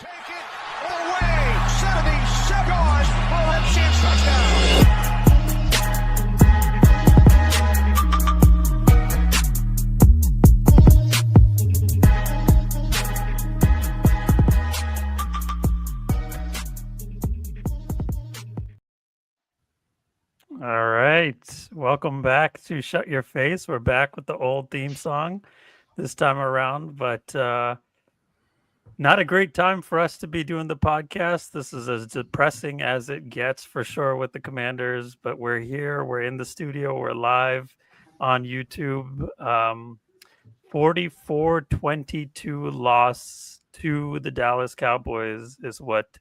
Take it away. 77 yards. Oh, that's chance touchdown. All right. Welcome back to Shut Your Face. We're back with the old theme song this time around, but not a great time for us to be doing the podcast. This is as depressing as it gets for sure with the Commanders, but we're here. We're in the studio. We're live on YouTube. 44-22 loss to the Dallas Cowboys is what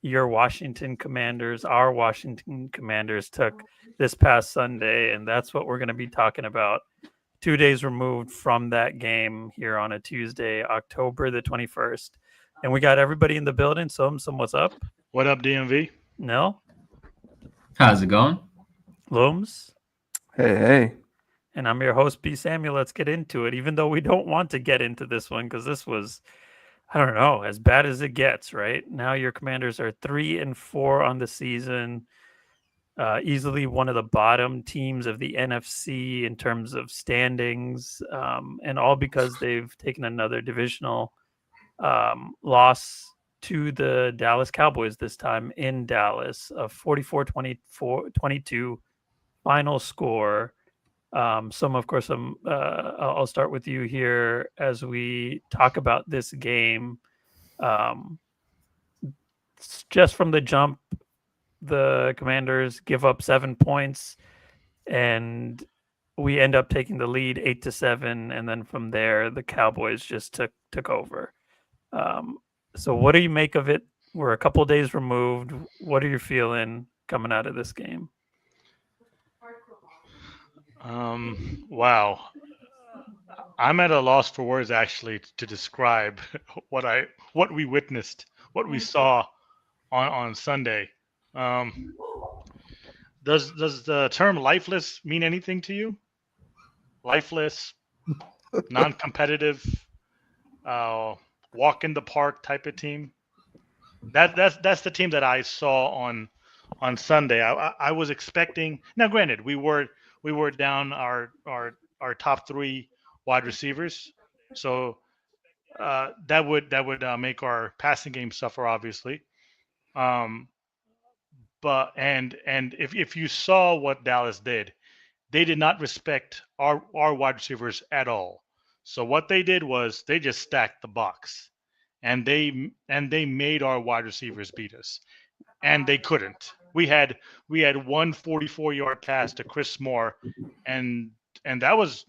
our Washington Commanders took this past Sunday, and that's what we're going to be talking about 2 days removed from that game here on a Tuesday, October the 21st. And we got everybody in the building. Some what's up? What up, DMV? Nell? How's it going? Looms? Hey. And I'm your host, B. Samuel. Let's get into it, even though we don't want to get into this one because this was, I don't know, as bad as it gets, right? Now your Commanders are 3-4 on the season. Easily one of the bottom teams of the NFC in terms of standings, and all because they've taken another divisional loss to the Dallas Cowboys, this time in Dallas, a 44-22 final score. Some, of course, I'll start with you here as we talk about this game. Just from the jump, the Commanders give up 7 points, and we end up taking the lead 8-7, and then from there the Cowboys just took over. So what do you make of it? We're a couple days removed. What are you feeling coming out of this game? Wow. I'm at a loss for words actually to describe what we witnessed, what we saw on Sunday. Does the term lifeless mean anything to you? Lifeless, non-competitive, walk in the park type of team. That's the team that I saw on Sunday. I was expecting. Now, granted, we were down our top three wide receivers, so that would make our passing game suffer, obviously. But if you saw what Dallas did, they did not respect our wide receivers at all. So what they did was they just stacked the box, and they made our wide receivers beat us, and they couldn't. We had one 44-yard pass to Chris Moore, and that was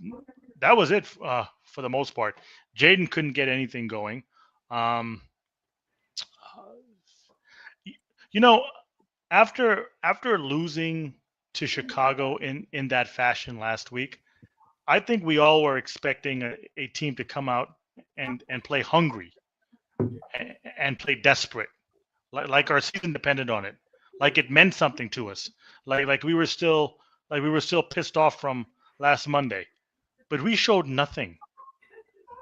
it for the most part. Jaden couldn't get anything going. After losing to Chicago in that fashion last week, I think we all were expecting a team to come out and play hungry and play desperate, like our season depended on it, like it meant something to us, like we were still pissed off from last Monday, but we showed nothing.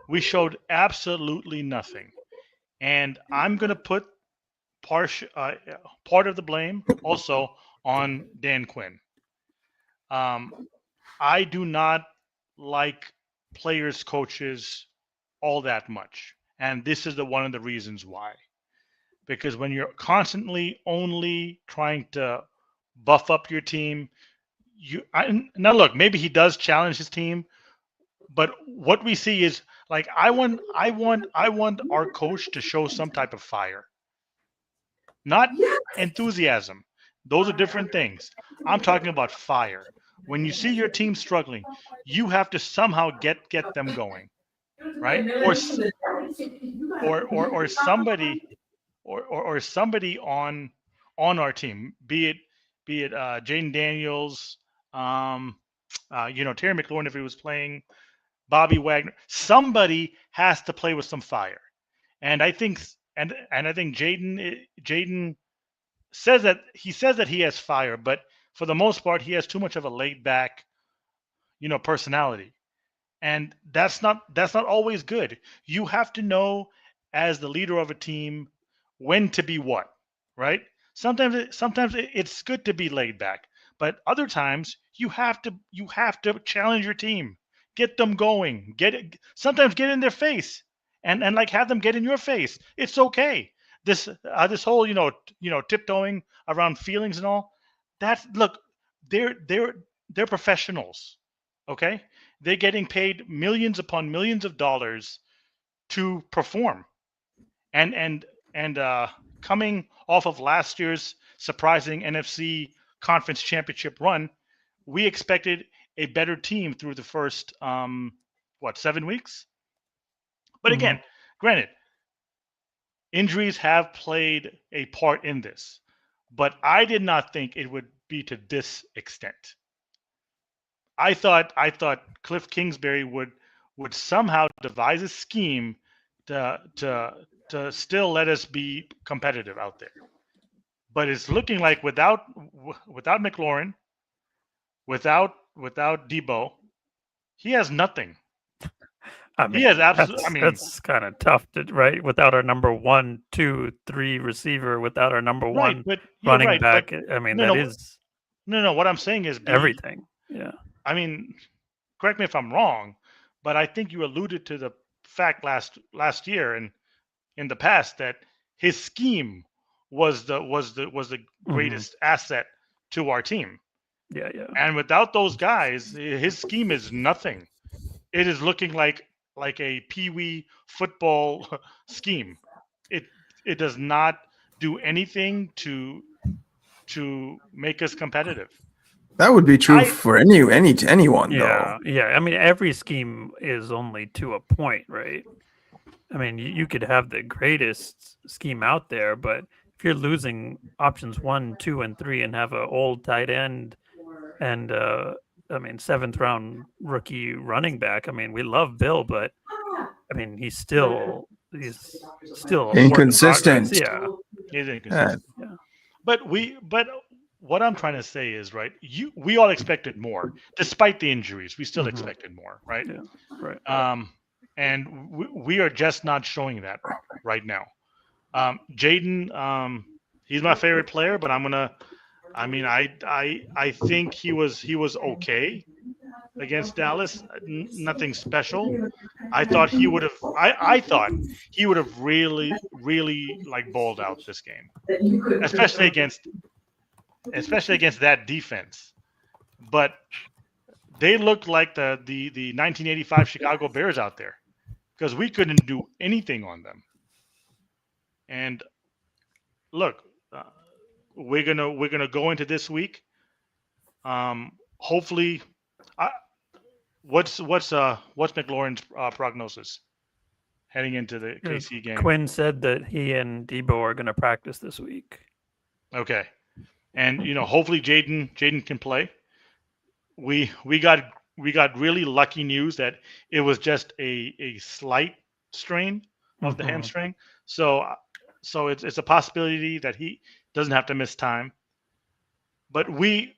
We showed absolutely nothing, and I'm gonna put part of the blame also on Dan Quinn. I do not like players, coaches all that much, and this is one of the reasons why. Because when you're constantly only trying to buff up your team, now look, maybe he does challenge his team, but what we see is like I want our coach to show some type of fire, not enthusiasm. Those are different things. I'm talking about fire. When you see your team struggling, you have to somehow get them going, right? Or somebody on our team, be it Jaden Daniels, Terry McLaurin if he was playing, Bobby Wagner. Somebody has to play with some fire, and I think Jaden says that he has fire, but for the most part, he has too much of a laid back, personality, and that's not always good. You have to know as the leader of a team when to be what, right? Sometimes it's good to be laid back, but other times you have to challenge your team, get them going, sometimes get in their face, and like have them get in your face. It's okay. This whole tiptoeing around feelings and all that. Look, they're professionals, okay? They're getting paid millions upon millions of dollars to perform, and coming off of last year's surprising NFC conference championship run, we expected a better team through the first 7 weeks. But again, granted, injuries have played a part in this, but I did not think it would be to this extent. I thought Cliff Kingsbury would somehow devise a scheme to still let us be competitive out there. But it's looking like without McLaurin, without Debo, he has nothing. I mean, He has absolutely. That's kind of tough, right? Without our number 1, 2, 3 receiver, without our number one running back. I mean, that is no. What I'm saying is everything. Yeah. I mean, correct me if I'm wrong, but I think you alluded to the fact last year and in the past that his scheme was the greatest asset to our team. Yeah. And without those guys, his scheme is nothing. It is looking like a peewee football scheme. It does not do anything to make us competitive. That would be true for anyone, yeah, though. Yeah, I mean, every scheme is only to a point, right? I mean, you could have the greatest scheme out there, but if you're losing options 1, 2, and 3 and have an old tight end and 7th round rookie running back, I mean, we love Bill, but I mean, he's still inconsistent. Yeah, he's inconsistent. Yeah. But what I'm trying to say is, right, we all expected more. Despite the injuries, we still expected more, right? Yeah, right. And we are just not showing that right now. Jaden, he's my favorite player, but I think he was okay against Dallas. Nothing special. I thought he would have really like balled out this game, especially against that defense. But they looked like the 1985 Chicago Bears out there because we couldn't do anything on them. And look, we're gonna go into this week. Hopefully, what's McLaurin's prognosis heading into the KC game? Quinn said that he and Debo are going to practice this week. Okay, and hopefully Jaden can play. We got really lucky news that it was just a slight strain of the hamstring. So it's a possibility that he doesn't have to miss time. But we're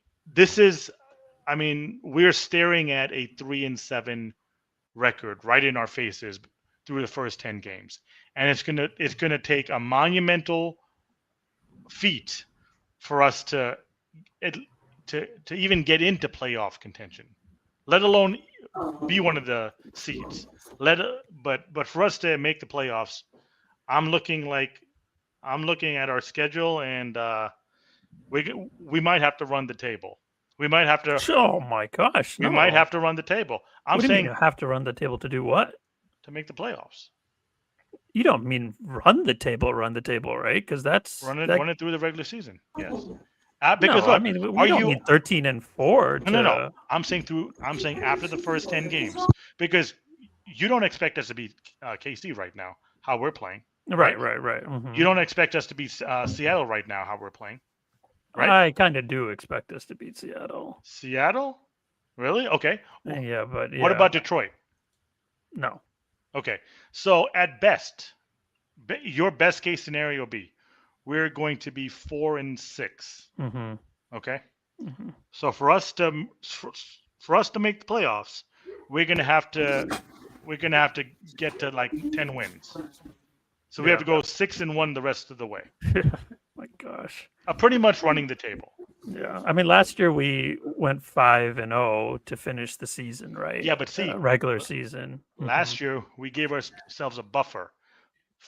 staring at a 3-7 record right in our faces through the first 10 games. And it's gonna take a monumental feat for us to even get into playoff contention, let alone be one of the seeds. But for us to make the playoffs, I'm looking at our schedule, and we might have to run the table. We might have to. Oh my gosh! We might have to run the table. I'm saying you have to run the table to do what? To make the playoffs. You don't mean run the table, right? Because that's run it through the regular season. Yes. Because no, we don't need 13-4. No. I'm saying after the first 10 games, because you don't expect us to beat KC right now. How we're playing. Right. Mm-hmm. You don't expect us to beat Seattle right now. How we're playing. Right. I kind of do expect us to beat Seattle. Seattle? Really? Okay. Yeah, but what about Detroit? No. Okay. So at best, your best case scenario be we're going to be 4-6. Mm-hmm. Okay. Mm-hmm. So for us to make the playoffs, we're gonna have to get to like 10 wins. So we have to go 6-1 the rest of the way. My gosh. Pretty much running the table. Yeah. I mean, last year we went 5-0 to finish the season, right? Yeah, but see, regular season. last year we gave ourselves a buffer.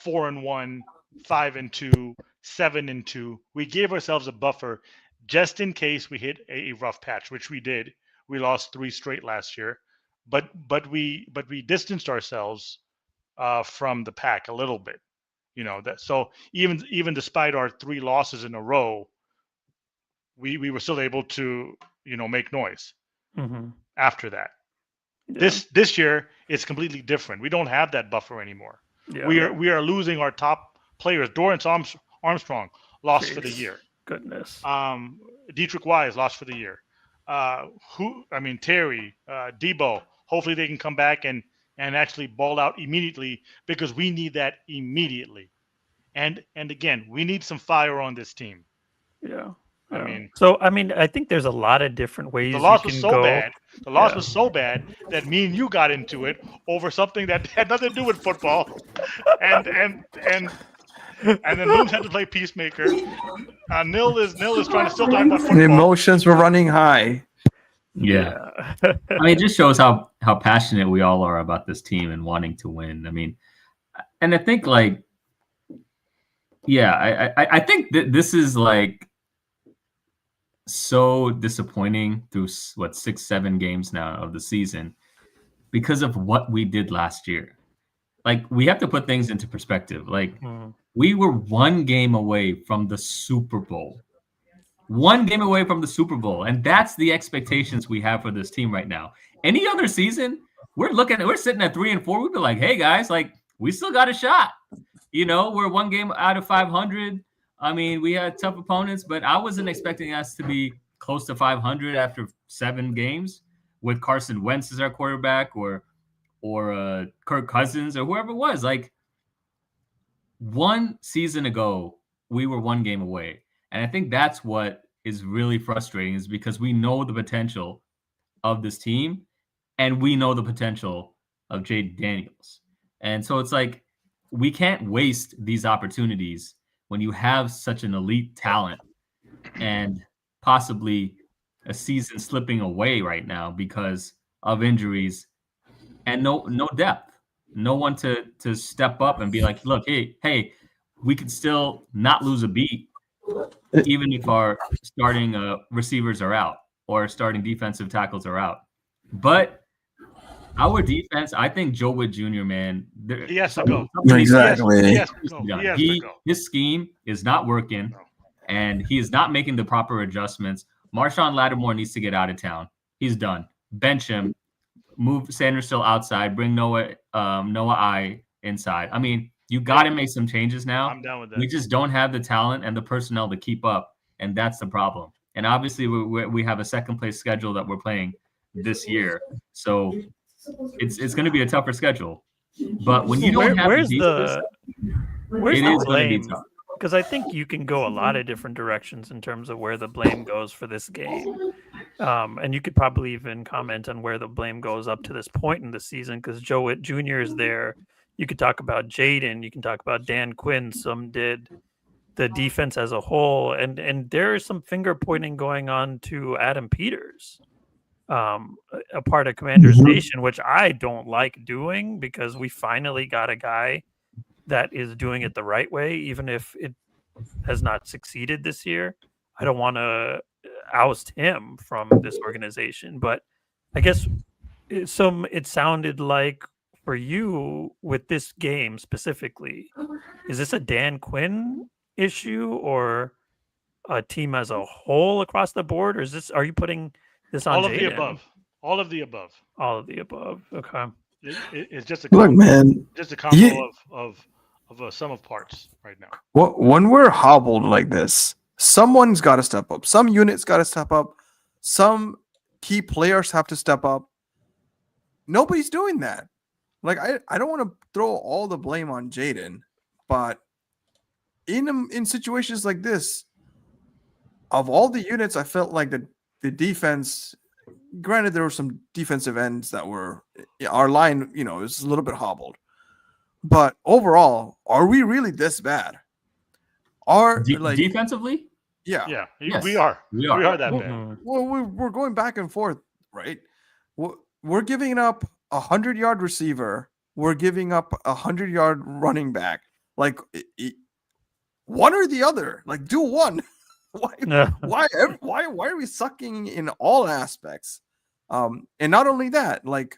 4-1, 5-2, 7-2. We gave ourselves a buffer just in case we hit a rough patch, which we did. We lost 3 straight last year, but we distanced ourselves from the pack a little bit. That, so even despite our 3 losses in a row, we were still able to make noise after that. Yeah. This year it's completely different. We don't have that buffer anymore. Yeah. We are losing our top players. Dorrance Armstrong lost for the year. Goodness. Dietrich Wise lost for the year. Terry, Debo. Hopefully they can come back and actually ball out immediately, because we need that immediately. And again, we need some fire on this team. Yeah. I think there's a lot of different ways. The loss was so bad. The loss was so bad that me and you got into it over something that had nothing to do with football, and then Looms had to play peacemaker. Nil is trying to still talk about football. The emotions were running high. Yeah. I mean, it just shows how passionate we all are about this team and wanting to win. I mean, and I think I think that this is so disappointing through 6-7 games now of the season because of what we did last year. We have to put things into perspective. We were 1 game away from the Super Bowl. 1 game away from the Super Bowl. And that's the expectations we have for this team right now. Any other season, we're sitting at 3-4. We'd be like, hey guys, we still got a shot. We're 1 game out of 500. I mean, we had tough opponents, but I wasn't expecting us to be close to 500 after 7 games with Carson Wentz as our quarterback or Kirk Cousins or whoever it was. 1 season ago, we were 1 game away. And I think that's what is really frustrating, is because we know the potential of this team and we know the potential of Jayden Daniels. And so it's we can't waste these opportunities when you have such an elite talent and possibly a season slipping away right now because of injuries and no depth, no one to step up and be like, look, hey, we could still not lose a beat even if our starting receivers are out or starting defensive tackles are out. But our defense, I think Joe Witt Jr., man, he has to go. Exactly. His scheme is not working, and he is not making the proper adjustments. Marshawn Lattimore needs to get out of town. He's done. Bench him. Move Sanders still outside. Bring Noah I inside. I mean, you got to make some changes now. I'm down with that. We just don't have the talent and the personnel to keep up, and that's the problem. And obviously, we have a second-place schedule that we're playing this year, so it's going to be a tougher schedule. But when you don't have where's the blame? Because I think you can go a lot of different directions in terms of where the blame goes for this game. And you could probably even comment on where the blame goes up to this point in the season, because Joe Witt Jr. is there. You could talk about Jayden. You can talk about Dan Quinn. Some did the defense as a whole. And there is some finger pointing going on to Adam Peters, a part of Commander's Nation, which I don't like doing, because we finally got a guy that is doing it the right way, even if it has not succeeded this year. I don't want to oust him from this organization, but I guess it sounded like for you with this game specifically, is this a Dan Quinn issue or a team as a whole across the board, or are you putting this on all of Jayden? the above? All of the above. All of the above. Okay. It's just a Look, man. Just a combo of a sum of parts right now. When we're hobbled like this, someone's got to step up. Some units got to step up. Some key players have to step up. Nobody's doing that. I don't want to throw all the blame on Jayden, but in situations like this, of all the units, I felt like the defense. Granted, there were some defensive ends that were our line. Is a little bit hobbled, But overall, are we really this bad? Defensively? Yeah. Yeah, Yes, we are. we We are. are that bad. Mhm. Well, we're going back and forth, right? We're giving up 100-yard receiver. We're giving up 100-yard running back. Like one or the other. Like do one. Yeah. Why are we sucking in all aspects? And not only that, like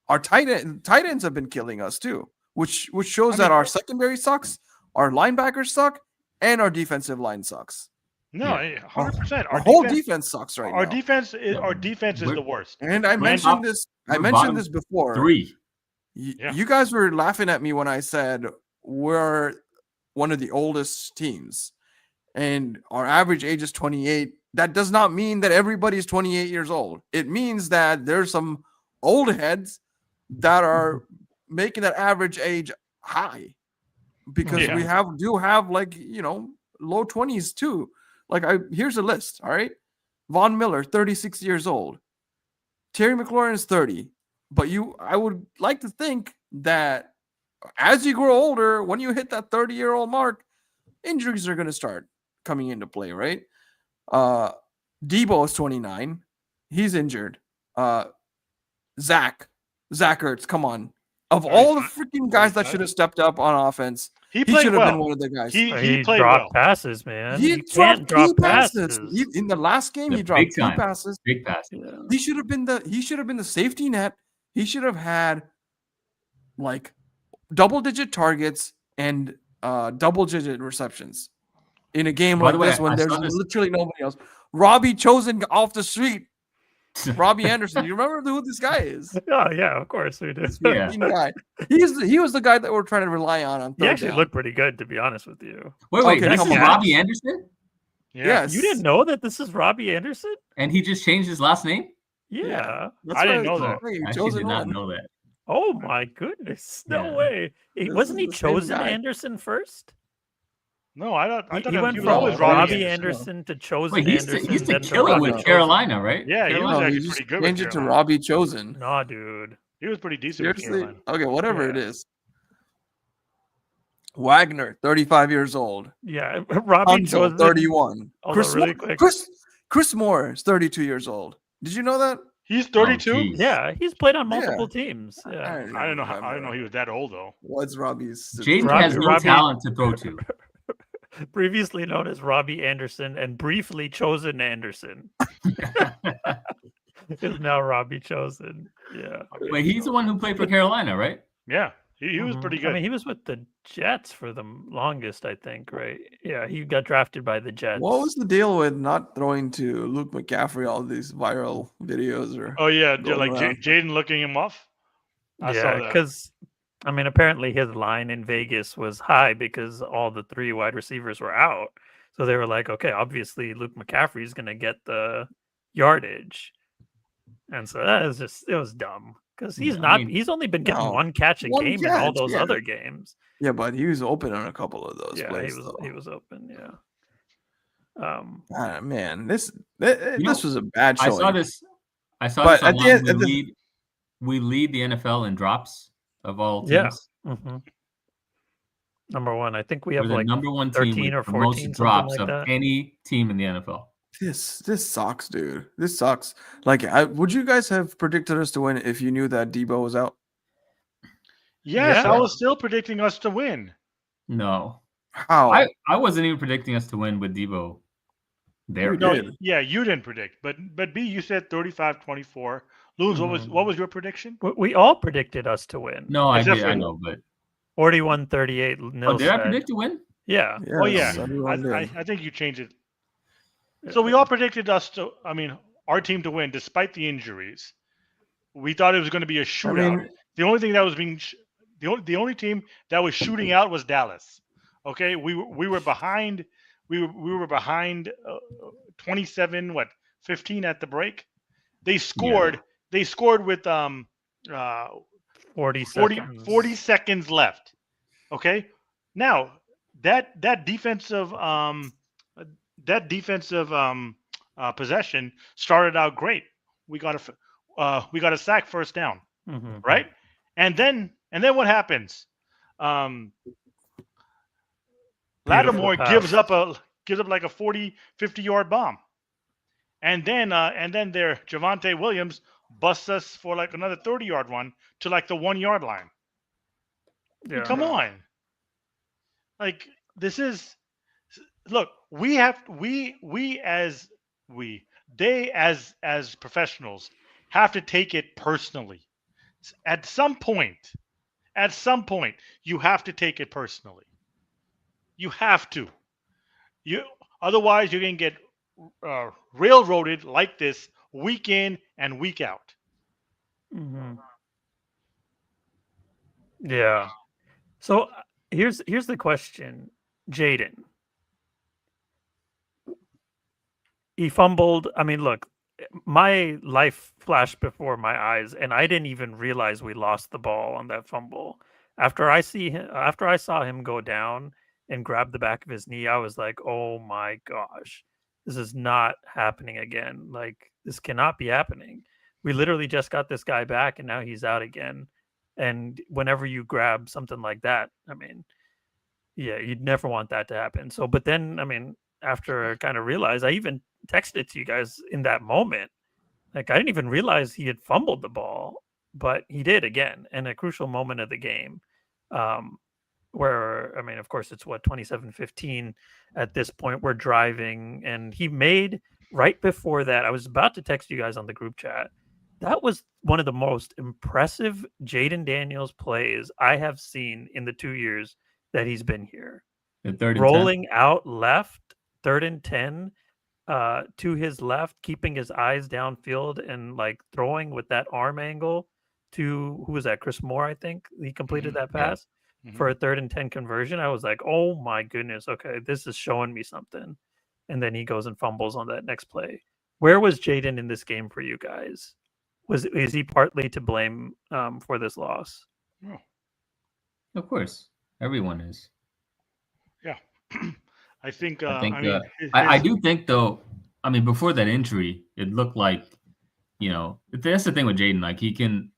our tight ends have been killing us too, which shows that our secondary sucks, our linebackers suck, and our defensive line sucks. No, Yeah. 100%. Our whole defense sucks right Our now. defense is the worst. And I We're mentioned top- this. we're I mentioned bottom this before. 3. Yeah. You guys were laughing at me when I said we're one of the oldest teams, and our average age is 28. That does not mean that everybody's 28 years old. It means that there's some old heads that are making that average age high, because Yeah. we do have like low 20s too. Like here's a list. All right, Von Miller, 36 years old. Terry McLaurin is 30. But I would like to think that as you grow older, when you hit that 30-year-old mark, injuries are going to start coming into play, right? Debo is 29. He's injured. Zach Ertz, come on. Of all the freaking guys that should have stepped up on offense, He he played should have well. been one of the guys. He He played dropped well. passes, man. He You can't dropped drop key passes. passes. In the last game, The he dropped big key time. passes. Big pass. Yeah. He should have been the safety net. He should have had like double-digit targets and double-digit receptions in a game By like the way, this when I there's saw this- literally nobody else. Robbie Chosen off the street. Robbie Anderson. You remember who this guy is? Oh yeah, of course we do. Yeah. Fucking guy. He was the guy that we're trying to rely on He third actually down. looked pretty good, to be honest with you. Wait, Okay, this come is on. Robbie Anderson? Yeah. Yes. You didn't know that this is Robbie Anderson? And he just changed his last name? Yeah. That's I didn't why- know that. hey, I actually Chosen did not one. know that. Oh my goodness! No Yeah. way. This Wasn't is he the same chosen guy. Anderson first? No, I thought He that went he was from always Robbie Anderson. Anderson to chosen Wait, he used Anderson. to then kill it Robbie with Chosen. Carolina, right? Yeah, he was No, actually you just pretty good with changed it to Carolina. Robbie Chosen. Nah, dude. He was pretty decent with Seriously? Carolina. Okay, whatever it Yeah. is. Wagner, 35 years old. Yeah, Robbie Hansel, Chosen. 31. Hold Chris, on, really Moore, quick. Chris Moore is 32 years old. Did you know that? He's 32. geez. Yeah, he's played on Yeah. multiple teams. Yeah. I don't know. I don't know he was that old though. What's Robbie's? Jaden Robbie- has no Robbie- talent to throw to. Previously known as Robbie Anderson and briefly Chosen Anderson. Is now Robbie Chosen. Yeah. Wait, he's the one who played for Carolina, right? Yeah, he was Mhm. pretty good. I mean, he was with the Jets for the longest, I think, right? Yeah, he got drafted by the Jets. What was the deal with not throwing to Luke McCaffrey all these viral videos? Or Oh yeah, going like around. Jaden looking him off. I saw Yeah, that. because I mean, apparently his line in Vegas was high because all the three wide receivers were out. So they were like, okay, obviously Luke McCaffrey is going to get the yardage, and so it was dumb because he's I not. mean, he's only been getting no, one catch a one game in all catch, those yeah. other games. yeah, but he was open on a couple of those Yeah, plays. he was open. Yeah. Man, this know, was a bad I showing. saw this. But at the online. end- We lead the NFL in drops of all teams. Yeah. hmm Number one, I think we We're have the like number one team 13 with or the most 14, something drops like of that. any team in the NFL. This sucks, dude. This sucks. Like, would you guys have predicted us to win if you knew that Debo was out? Yes, Yeah. I was still predicting us to win. No, How? I wasn't even predicting us to win with Debo there. You No, did. yeah, you didn't predict, but B, you said 35-24. Loons, what was your prediction? We all predicted us to win. No, I Except did. for- I know, but 41-38. oh, did I predict to win? Yeah. Oh yeah, Yes, everyone did. I think you changed it. So we all predicted us to. I mean, our team to win despite the injuries. We thought it was going to be a shootout. mean- The only thing that was being the only team that was shooting out was Dallas. Okay, we were behind. We were behind 27, 15 at the break. They scored. They scored with 40 40, seconds. 40 seconds left. Okay, now that defensive possession started out great. We got a sack, first down, Mhm. right? And then what happens? Beautiful Lattimore pass. gives up like a 40, 50-yard bomb. And then there Javonte Williams busts us for like another 30-yard run to like the 1-yard line. I mean, Yeah. come on. Like this is look, they as professionals have to take it personally. At some point, you have to take it personally. You have to. Otherwise you're going to get railroaded like this week in and week out. Hmm. Yeah. So here's the question, Jaden. He fumbled. I mean, look, my life flashed before my eyes, and I didn't even realize we lost the ball on that fumble. After I saw him go down and grab the back of his knee, I was like, "Oh my gosh, this is not happening again. Like this cannot be happening. We literally just got this guy back, and now he's out again." And whenever you grab something like that, I mean, yeah, you'd never want that to happen. So, but then, I mean, after I kind of realized, I even texted to you guys in that moment. Like, I didn't even realize he had fumbled the ball, but he did again in a crucial moment of the game. Um, where, I mean, of course, it's what, 27-15 at this point. We're driving, and he made right before that. I was about to text you guys on the group chat. That was one of the most impressive Jaden Daniels plays I have seen in the 2 years that he's been here. The 3rd and 10. Rolling out left, 3rd and 10, to his left, keeping his eyes downfield and like throwing with that arm angle to who was that? Chris Moore, I think he completed that Yeah. pass for a 3rd and 10 conversion. I was like, oh my goodness, okay, this is showing me something. And then he goes and fumbles on that next play. Where was Jaden in this game for you guys? Is he partly to blame for this loss? Oh, Of course, everyone is. yeah. I think. I think. I mean, I do think though. I mean, before that injury, it looked like, that's the thing with Jaden. Like he can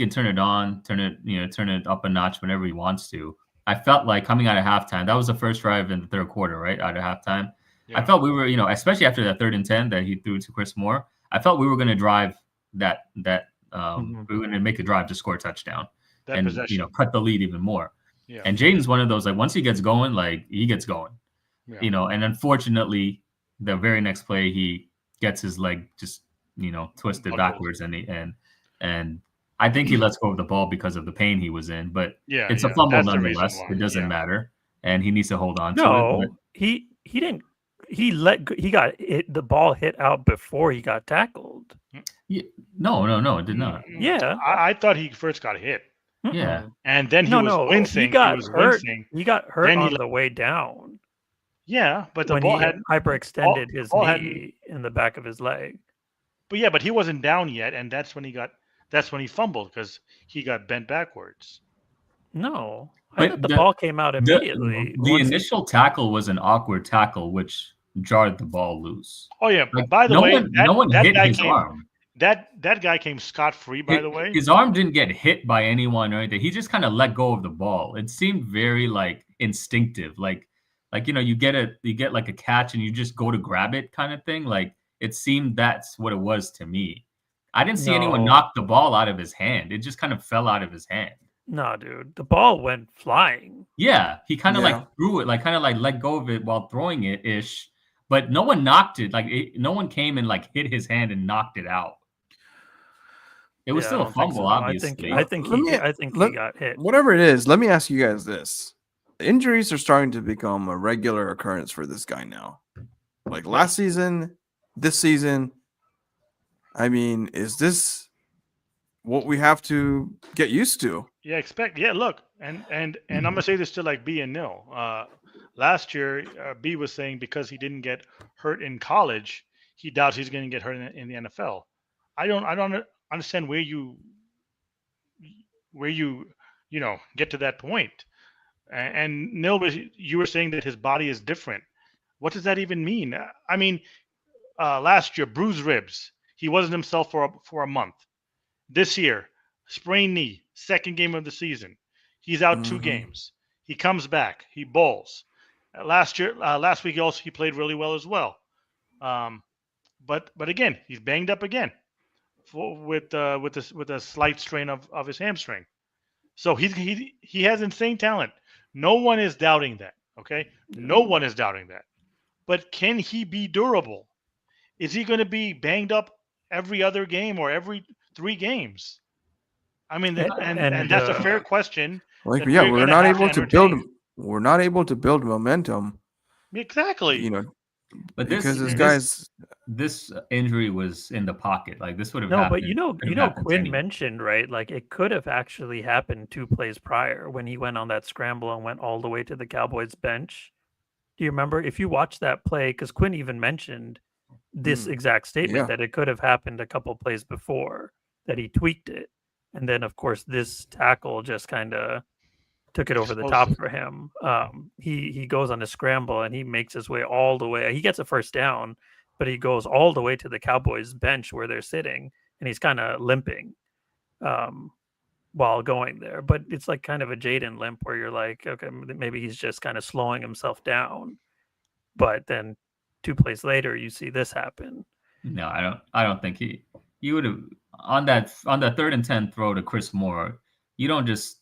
turn it on, turn it up a notch whenever he wants to. I felt like coming out of halftime, that was the first drive in the 3rd quarter, right? Out of halftime, yeah. I felt we were, especially after that 3rd and 10 that he threw to Chris Moore. I felt we were going to drive that. We were going to make a drive to score a touchdown That and possession. cut the lead even more. Yeah. And Jaden's one of those, like, once he gets going, like he gets going. Yeah. And unfortunately, the very next play he gets his leg just twisted Buckled. backwards, and I think he lets go of the ball because of the pain he was in. But Yeah, it's a yeah. fumble That's the reason nonetheless. why. It doesn't Yeah. matter, and he needs to hold on to it. No, he didn't. He got hit. The ball hit out before he got tackled. No, it did not. Yeah. I thought he first got hit, Yeah, Mm-mm. and then he was wincing. He got was hurt. wincing. He got hurt Then he on the way down Yeah, but the when ball he had. hyperextended his ball had- knee in the back of his leg. But he wasn't down yet, and that's when he fumbled because he got bent backwards. No, I But thought the the- ball came out immediately. the once he- initial tackle was an awkward tackle, which jarred the ball loose. Oh yeah. Like, By the no way, one, that, no one that hit guy his came. arm. That guy came scot-free. By the way, His arm didn't get hit by anyone or anything. He just kind of let go of the ball. It seemed very like instinctive, like you get like a catch and you just go to grab it kind of thing. Like it seemed that's what it was to me. I didn't see anyone No. knock the ball out of his hand. It just kind of fell out of his hand. No, dude, the ball went flying. Yeah, he kind of Yeah. like threw it, like kind of like let go of it while throwing it ish. But no one knocked it. No one came and like hit his hand and knocked it out. It was Yeah, still I a don't think fumble, so. obviously. I think Let me- he got hit. Whatever it is, let me ask you guys this. Injuries are starting to become a regular occurrence for this guy now. Like last season, this season. I mean, is this what we have to get used to? Yeah, look, and I'm gonna say this to like B and Nil. Last year, B was saying because he didn't get hurt in college, he doubts he's going to get hurt in the NFL. I don't understand where you get to that point. And Nil, you were saying that his body is different. What does that even mean? I mean, last year, bruised ribs. He wasn't himself for a month. This year, sprained knee, second game of the season. He's out 2 games. He comes back. He bowls. Last week also he played really well as well. But again, he's banged up again with a slight strain of his hamstring. So he has insane talent. No one is doubting that. Okay, no one is doubting that. But can he be durable? Is he going to be banged up every other game or every 3 games? I mean, and that's a fair question. Like, that yeah, we're we're gonna not have able to entertain. build. We're not able to build momentum. Exactly. You know, But because this guy's. this injury was in the pocket. Like this would have No, happened. but you know, could have happened to Quinn anyone. mentioned, right? Like it could have actually happened 2 plays prior when he went on that scramble and went all the way to the Cowboys bench. Do you remember if you watched that play? Because Quinn even mentioned this exact statement yeah. that it could have happened a couple plays before, that he tweaked it, and then of course this tackle just kind of took it over the top for him. He goes on a scramble and he makes his way all the way. He gets a first down, but he goes all the way to the Cowboys bench where they're sitting, and he's kind of limping while going there. But it's like kind of a Jaden limp where you're like, okay, maybe he's just kind of slowing himself down. But then 2 plays later, you see this happen. No, I don't think he would have on that 3rd and 10 throw to Chris Moore. You don't just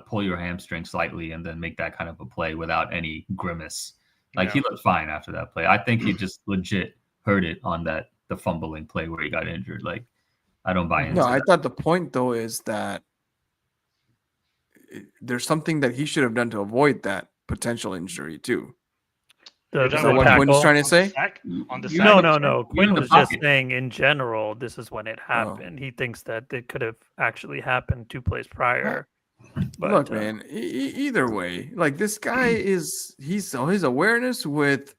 pull your hamstring slightly and then make that kind of a play without any grimace. Like he looked fine after that play. I think he just legit hurt it on the fumbling play where he got injured. Like I don't buy into No, I that. thought the point though is that there's something that he should have done to avoid that potential injury too. You're talking Is that about what Quinn is trying to say? On the You sack? know, No. Quinn in the was just pocket. saying in general, this is when it happened. He thinks that it could have actually happened 2 plays prior. But, Look, man, either way, like this guy his awareness with,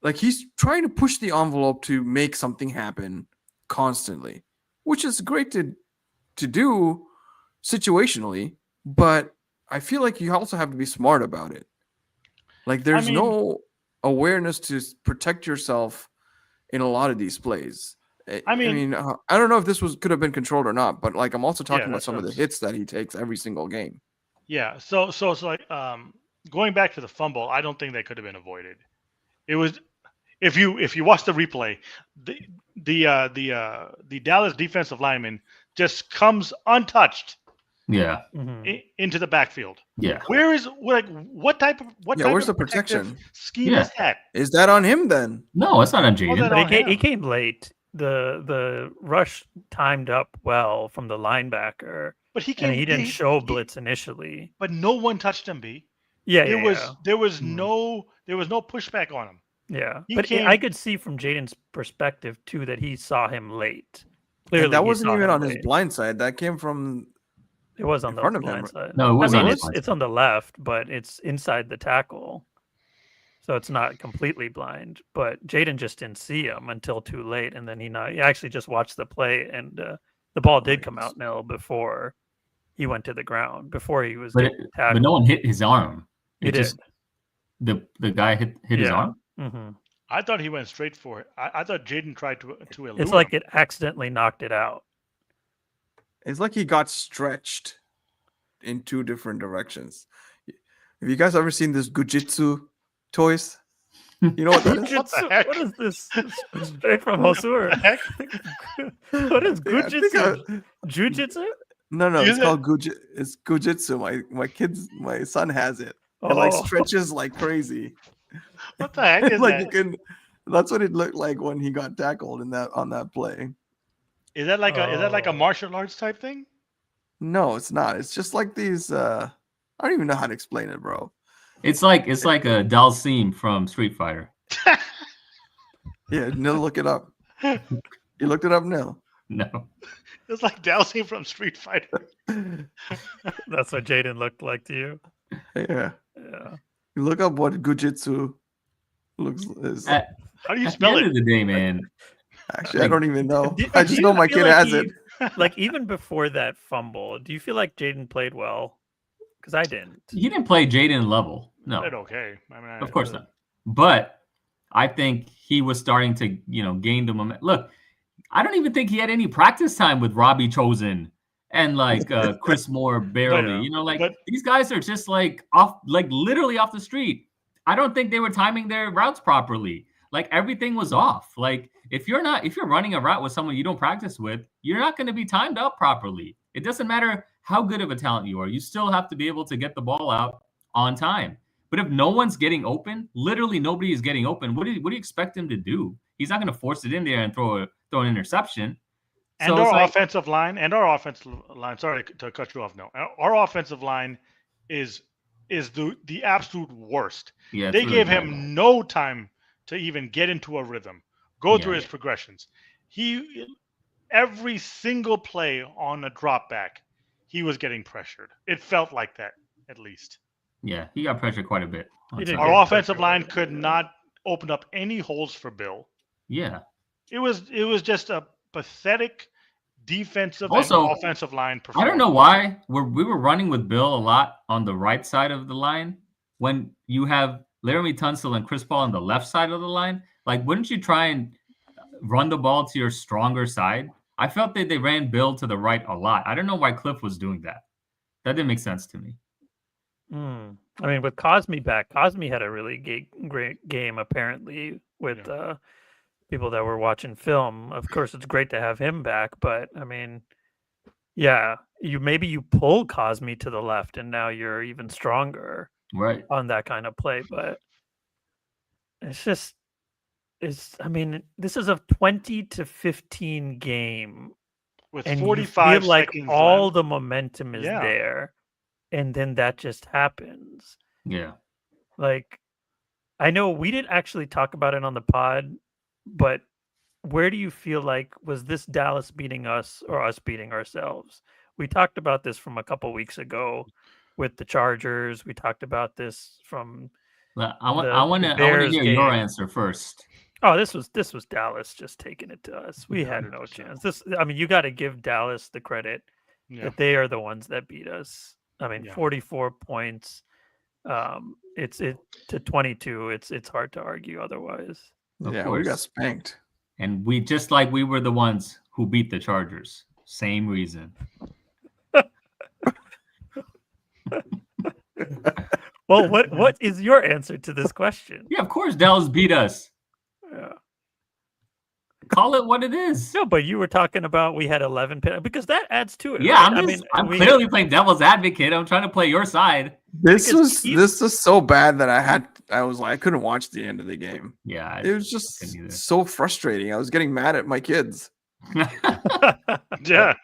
like he's trying to push the envelope to make something happen constantly, which is great to do situationally, but I feel like you also have to be smart about it. Like there's no awareness to protect yourself in a lot of these plays. I mean, I don't know if this could have been controlled or not, but like I'm also talking about some of the hits that he takes every single game. Yeah. So it's like going back to the fumble, I don't think that could have been avoided. It was if you watch the replay, the Dallas defensive lineman just comes untouched. Yeah. Into the backfield. Yeah. Where is what type of where's the protective protection scheme is that? Is that on him then? No, it's not on Jaden. that But he came late. The rush timed up well from the linebacker, But he didn't show blitz initially. But no one touched him, B. Yeah, there was no pushback on him. Yeah, He but came- I could see from Jaden's perspective too that he saw him late. Clearly, And that he wasn't saw even him on his late. blind side. That came from It was on the front of him. blind side. No, it was I on mean, his blind it's on the left, but it's inside the tackle, so it's not completely blind. But Jaden just didn't see him until too late, and then he actually just watched the play, and the ball did come out nil before he went to the ground, before he was getting tackled. But no one hit his arm. He did. The guy hit his arm. Mm-hmm. I thought he went straight for it. I thought Jaden tried to elude It's like him. it accidentally knocked it out. It's like he got stretched in 2 different directions. Have you guys ever seen this Gujitsu toys? You know what that is? What the heck? What is this? Straight from Hosur. What is Yeah, I think Gujitsu? Jujitsu? No, Is it's it? called It's Gujitsu. My son has it. It like Oh. stretches like crazy. What the heck is Like that? you can. That's what it looked like when he got tackled on that play. Is that like a Oh. martial arts type thing? No, it's not. It's just like these. I don't even know how to explain it, bro. It's like a Dalsim from Street Fighter. Yeah, Nil, look it up. You looked it up, Nil. No. It's like Dalsim from Street Fighter. That's what Jaden looked like to you. Yeah, Yeah. you look up what Gujitsu looks is. At How do you the spell end it? of the day, man. Actually, I don't even know. Do- I do just you know my feel kid like has he- it. Like even before that fumble, do you feel like Jaden played well? Because I didn't. He didn't play Jaden level. No, Did okay. I mean, of course not. But I think he was starting to, gain the momentum. Look, I don't even think he had any practice time with Robbie Chosen and like Chris Moore barely. yeah, You know, like but these guys are just like off, like literally off the street. I don't think they were timing their routes properly. Like everything was off. Like if you're running a route with someone you don't practice with, you're not going to be timed out properly. It doesn't matter how good of a talent you are. You still have to be able to get the ball out on time. But if no one's getting open, literally nobody is getting open. What do you expect him to do? He's not going to force it in there and throw an interception. and So it's our like, offensive line sorry to cut you off. No, our offensive line is the absolute worst. yeah, it's They really gave bad. him no time to even get into a rhythm, go Yeah. through his progressions. Every single play on a drop back, he was getting pressured. It felt like that, at least. Yeah, he got pressured quite a bit. He did Our get offensive pressure line with it, could yeah. not open up any holes for Bill. Yeah. It was just a pathetic defensive Also, and offensive line I performance. don't know why we were running with Bill a lot on the right side of the line when you have Laramie Tunsil and Chris Paul on the left side of the line. Like, wouldn't you try and run the ball to your stronger side? I felt that they ran Bill to the right a lot. I don't know why Cliff was doing that. That didn't make sense to me. I mean, with Cosme back, Cosme had a really great game apparently with people that were watching film. Of course, it's great to have him back, but I mean, yeah, you pull Cosme to the left, and now you're even stronger Right. on that kind of play. But I mean, this is a 20-15 game, With and 45 you feel like seconds all left. the momentum is Yeah. there, and then that just happens. Yeah. Like, I know we didn't actually talk about it on the pod, but where do you feel like, was this Dallas beating us or us beating ourselves? We talked about this from a couple weeks ago with the Chargers. We talked about this from Well, I want the to Bears hear your game. answer first. Oh, this was Dallas just taking it to us. We had no 100%. chance. I mean, you got to give Dallas the credit Yeah. that they are the ones that beat us. I mean, Yeah. 44 points. It's to 22. It's hard to argue otherwise. Of Yeah, we got course. spanked. And we were the ones who beat the Chargers. Same reason. Well, what is your answer to this question? Yeah, of course Dallas beat us. Yeah. Call it what it is. No, but you were talking about we had 11 because that adds to it. Yeah, right? I'm clearly playing devil's advocate. I'm trying to play your side. This Because was so bad that I was like, I couldn't watch the end of the game. Yeah. It was just couldn't either. so frustrating. I was getting mad at my kids. Yeah.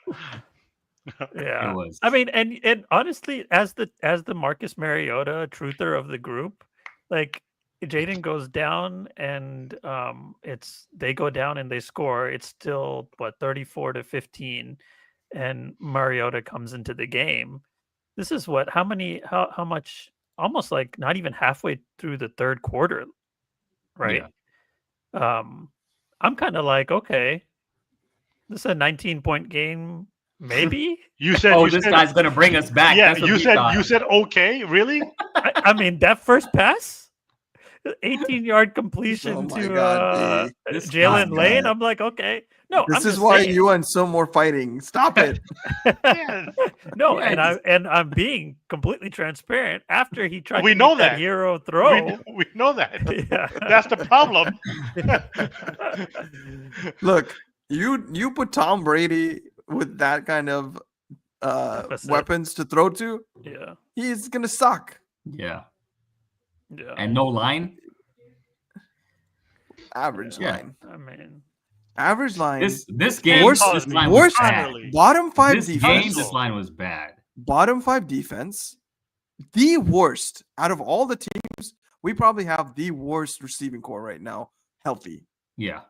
Yeah. It was. I mean, and honestly, as the Marcus Mariota truther of the group, like Jaden goes down and they go down and they score. It's still 34-15, and Mariota comes into the game. This is how much, almost like not even halfway through the third quarter, right? I'm kind of like, okay, this is a 19-point game. Maybe. You said this guy's gonna bring us back. Yeah, That's what you we said thought. okay, really? I mean, that first pass, 18-yard completion Oh my to God, D. This Jalen guy, Lane. man. I'm like, okay, no, This I'm is just why saying. you and some more fighting. Stop it. Yeah. No, Yeah, and I'm being completely transparent. After he tried We to know make that that. hero throw, We know that. yeah. That's the problem. Look, you put Tom Brady with that kind of Deficit. weapons to throw to, Yeah, he's gonna suck. Yeah. yeah. And no line. Average Yeah. line. I mean, Average line. This game, Worst- this line was worst- bad. Really. Bottom five This defense. game, this line was bad. Bottom five defense. The worst out of all the teams. We probably have the worst receiving core right now. Healthy. Yeah.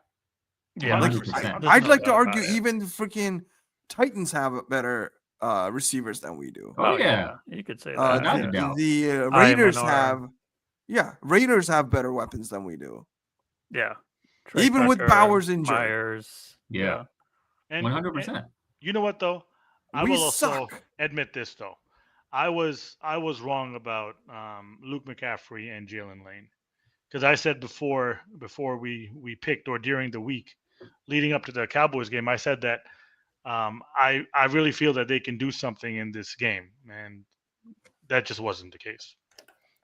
yeah. 100%. there's I'd no like to doubt argue about it. even the freaking Titans have better receivers than we do. Oh, yeah. you could say Uh, that. without yeah. a doubt. the Raiders Raiders have better weapons than we do. Yeah. Even with Bowers injured. Myers. Yeah. And 100%. you know what though? I We will also suck. admit this though. I was wrong about Luke McCaffrey and Jalen Lane, because I said before we picked, or during the week leading up to the Cowboys game, I said that I really feel that they can do something in this game, and that just wasn't the case.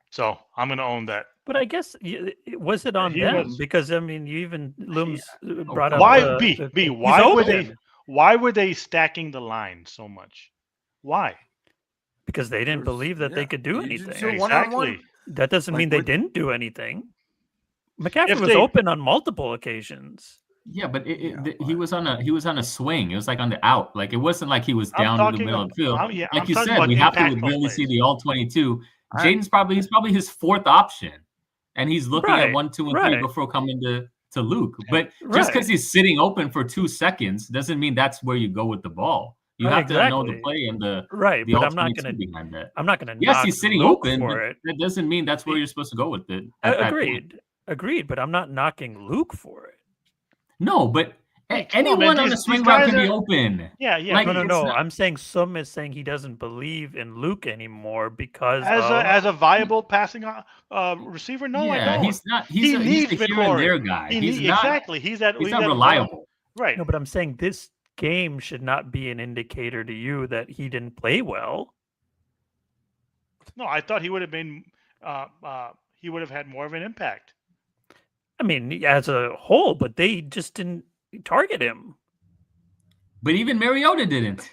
So I'm going to own that. But I guess was it on He them? was- Because I mean, you even Looms brought up Why the B? he's Why open. were they stacking the line so much? Why? Because they didn't believe that they could do You just anything. do one-on-one. Exactly. That doesn't Like, mean they what- didn't do anything. McCaffrey If was they- open on multiple occasions. Yeah, but Yeah, he was on a swing. It was like on the out. Like it wasn't like he was I'm down in the talking middle of the field. I'm- yeah, Like I'm you talking said, about we have to impactful really see plays. the all 22. I- Jaden's probably his fourth option, and he's looking Right, at 1, 2, and right. 3 before coming to Luke. But just Right. because he's sitting open for 2 seconds doesn't mean that's where you go with the ball. You have to know the Exactly. play and the Right, the but all I'm not 22 gonna behind that. I'm not gonna Yes, knock he's sitting Luke open, for but it. that doesn't mean that's where you're supposed to go with it. At that point. Agreed, but I'm not knocking Luke for it. No, but Hey, come on, anyone man. on the These swing route guys can be are- open. Yeah, yeah. Like, but No. it's not- I'm saying Sum is saying he doesn't believe in Luke anymore because as a viable passing receiver, no, I Yeah, don't. he's not. He He's a needs here and there McLaurin. guy. He He's need- not exactly. He's that. He's not that reliable. Right. no, but I'm saying this game should not be an indicator to you that he didn't play well. No, I thought he would have been. He would have had more of an impact. I mean, as a whole, but they just didn't target him. But even Mariota didn't.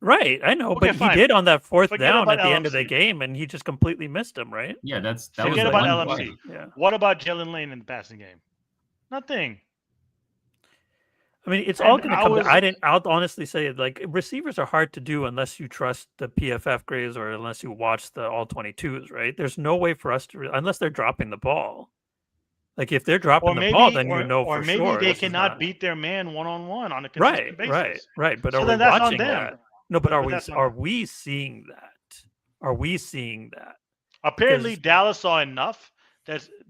Right, I know, Okay, but fine. he did on that fourth Forget down about at the end of the LMC. game, and he just completely missed him. Right? Yeah, that was Forget the about one LMC. play. Yeah. What about Jalen Lane in the passing game? Nothing. I mean, it's And all going to I come. was- I'll honestly say, like, receivers are hard to do unless you trust the PFF grades or unless you watch the all 22s. Right? There's no way for us to unless they're dropping the ball. Like if they're dropping Or the maybe, ball, then or, you know or for maybe sure they this is cannot not- beat their man one-on-one on a consistent Right, basis. right. But So are we then that's on watching them. that? No, but are But we that's on are them. we seeing that? Are we seeing that? Apparently, Because- Dallas saw enough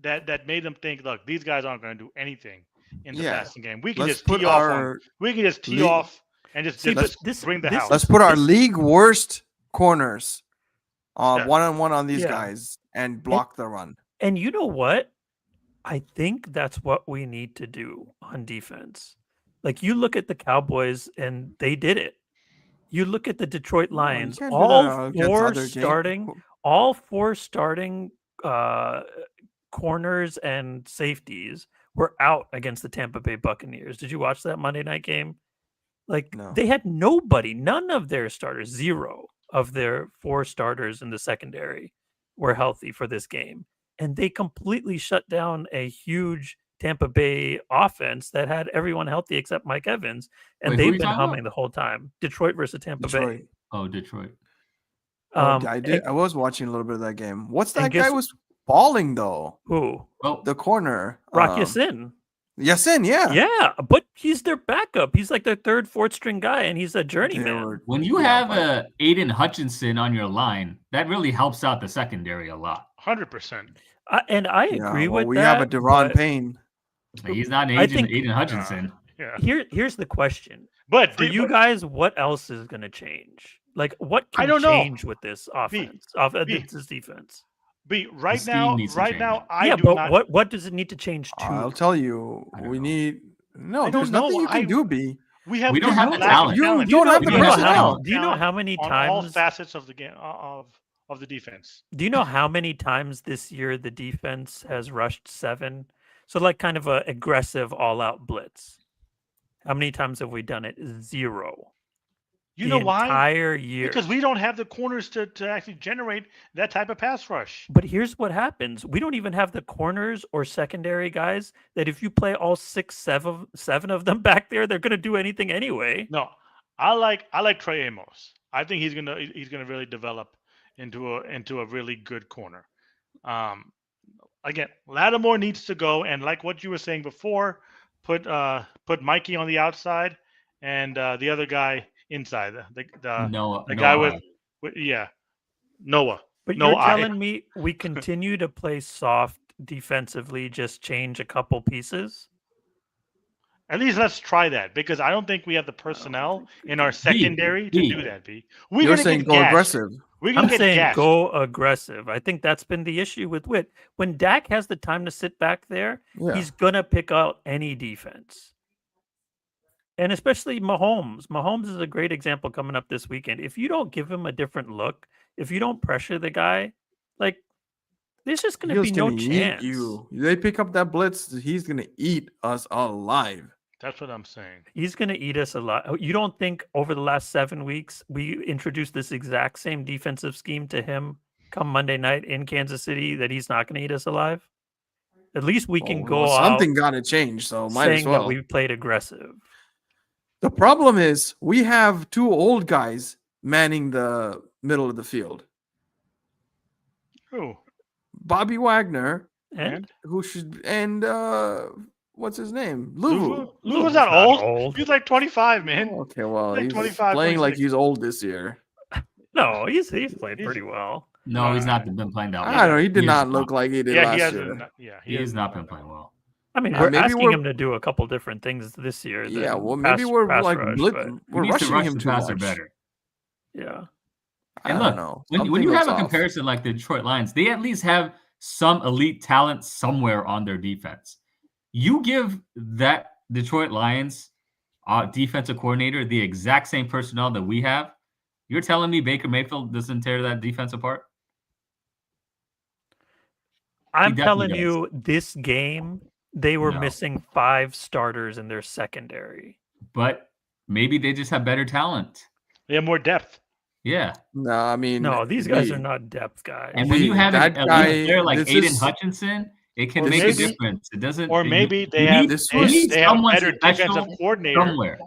that made them think, look, these guys aren't going to do anything in the Yeah. passing game. We can Let's just put tee off on. our We can just tee league- off and just, See, just but this- bring the this- house. let's put our This- league worst corners Yeah. one-on-one on these Yeah. guys and block the run. And you know what? I think that's what we need to do on defense. Like you look at the Cowboys and they did it. You look at the Detroit No, you Lions, can't do all that against four other starting, all four starting corners and safeties were out against the Tampa Bay Buccaneers. Did you watch that Monday night game? Like No. they had nobody, none of their starters, zero of their four starters in the secondary were healthy for this game. And they completely shut down a huge Tampa Bay offense that had everyone healthy except Mike Evans. And Wait, who are they've you been talking humming about? the whole time. Detroit versus Tampa Detroit. Bay. Oh, Detroit. I did. I was watching a little bit of that game. What's and that guy guess- was balling though? Who? Well, The corner. Rock Yassin. Yasin, yeah. Yeah, but he's their backup. He's like their third, fourth string guy, and he's a They journeyman. were- when you Yeah, have but- Aiden Hutchinson on your line, that really helps out the secondary a lot. 100%. And I Yeah, agree well, with we that. have a Deron but Payne. He's not I Aiden, think- Aiden Hutchinson. Yeah. Here's the question But for you guys: what else is going to change? Like, what I can don't know. change with this offense? B. This defense. B, right scheme now, needs to right change. now, I Yeah, do but not. what does it need to change to? I'll tell you, I don't we know. need. No, I there's don't nothing know. you can I- do, B. We have We don't have the lack of talent. You talent. don't have do the you know how? personnel. Do you know how many on all times? facets of the game of the defense? Do you know how many times this year the defense has rushed 7? So like kind of a aggressive all-out blitz. How many times have we done it? 0. You the know why? Entire year. Because we don't have the corners to actually generate that type of pass rush. But here's what happens. We don't even have the corners or secondary guys that if you play all 6, 7 of them back there, they're going to do anything anyway. No, I like Trey Amos. I think he's gonna really develop into a really good corner. Again, Lattimore needs to go, and like what you were saying before, put Mikey on the outside and the other guy inside. The guy with Noah. But No, you're I- telling me we continue to play soft defensively, just change a couple pieces? At least let's try that, because I don't think we have the personnel in our secondary to B. do that. B. We're You're gonna saying get go gashed. aggressive. We're gonna I'm get saying gashed. go aggressive. I think that's been the issue with Witt. When Dak has the time to sit back there, Yeah. he's gonna pick out any defense. And especially Mahomes. Mahomes is a great example coming up this weekend. If you don't give him a different look, if you don't pressure the guy, like there's just going to be no chance. You. They pick up that blitz, he's gonna eat us alive. That's what I'm saying. He's going to eat us a lot. You don't think over the last 7 weeks we introduced this exact same defensive scheme to him come Monday night in Kansas City that he's not going to eat us alive? At least we can go something out gotta change, so might saying as well. that we played aggressive. The problem is we have two old guys manning the middle of the field. Who? Bobby Wagner, And what's his name? Luvu. Luvu's not old. He's like 25, man. Okay, well, Like he's 25, playing like 26. he's old this year. no, he's played pretty well. No, he's not been playing that well. I don't know. He did He not has look like he did Yeah, he last hasn't. year. Yeah, He has not been playing well. I mean, Yeah, we're maybe asking we're- him to do a couple different things this year. Yeah, than well, maybe pass we're rush, like but we're He needs to rushing rush him the too passer much. better. yeah. I And don't look, know. when Something you looks have a off. comparison like the Detroit Lions, they at least have some elite talent somewhere on their defense. You give that Detroit Lions defensive coordinator the exact same personnel that we have, you're telling me Baker Mayfield doesn't tear that defense apart? I'm definitely telling does. you, this game, they were No. missing 5 starters in their secondary. But maybe they just have better talent. They have more depth. Yeah. No, I mean, No, these guys are not depth guys. And when you have that an guy- elite player like this Aiden is- Hutchinson, it can Or make maybe- a difference. It doesn't. Or you- maybe you they have need- this you was- need they have a someone better defensive special coordinator somewhere.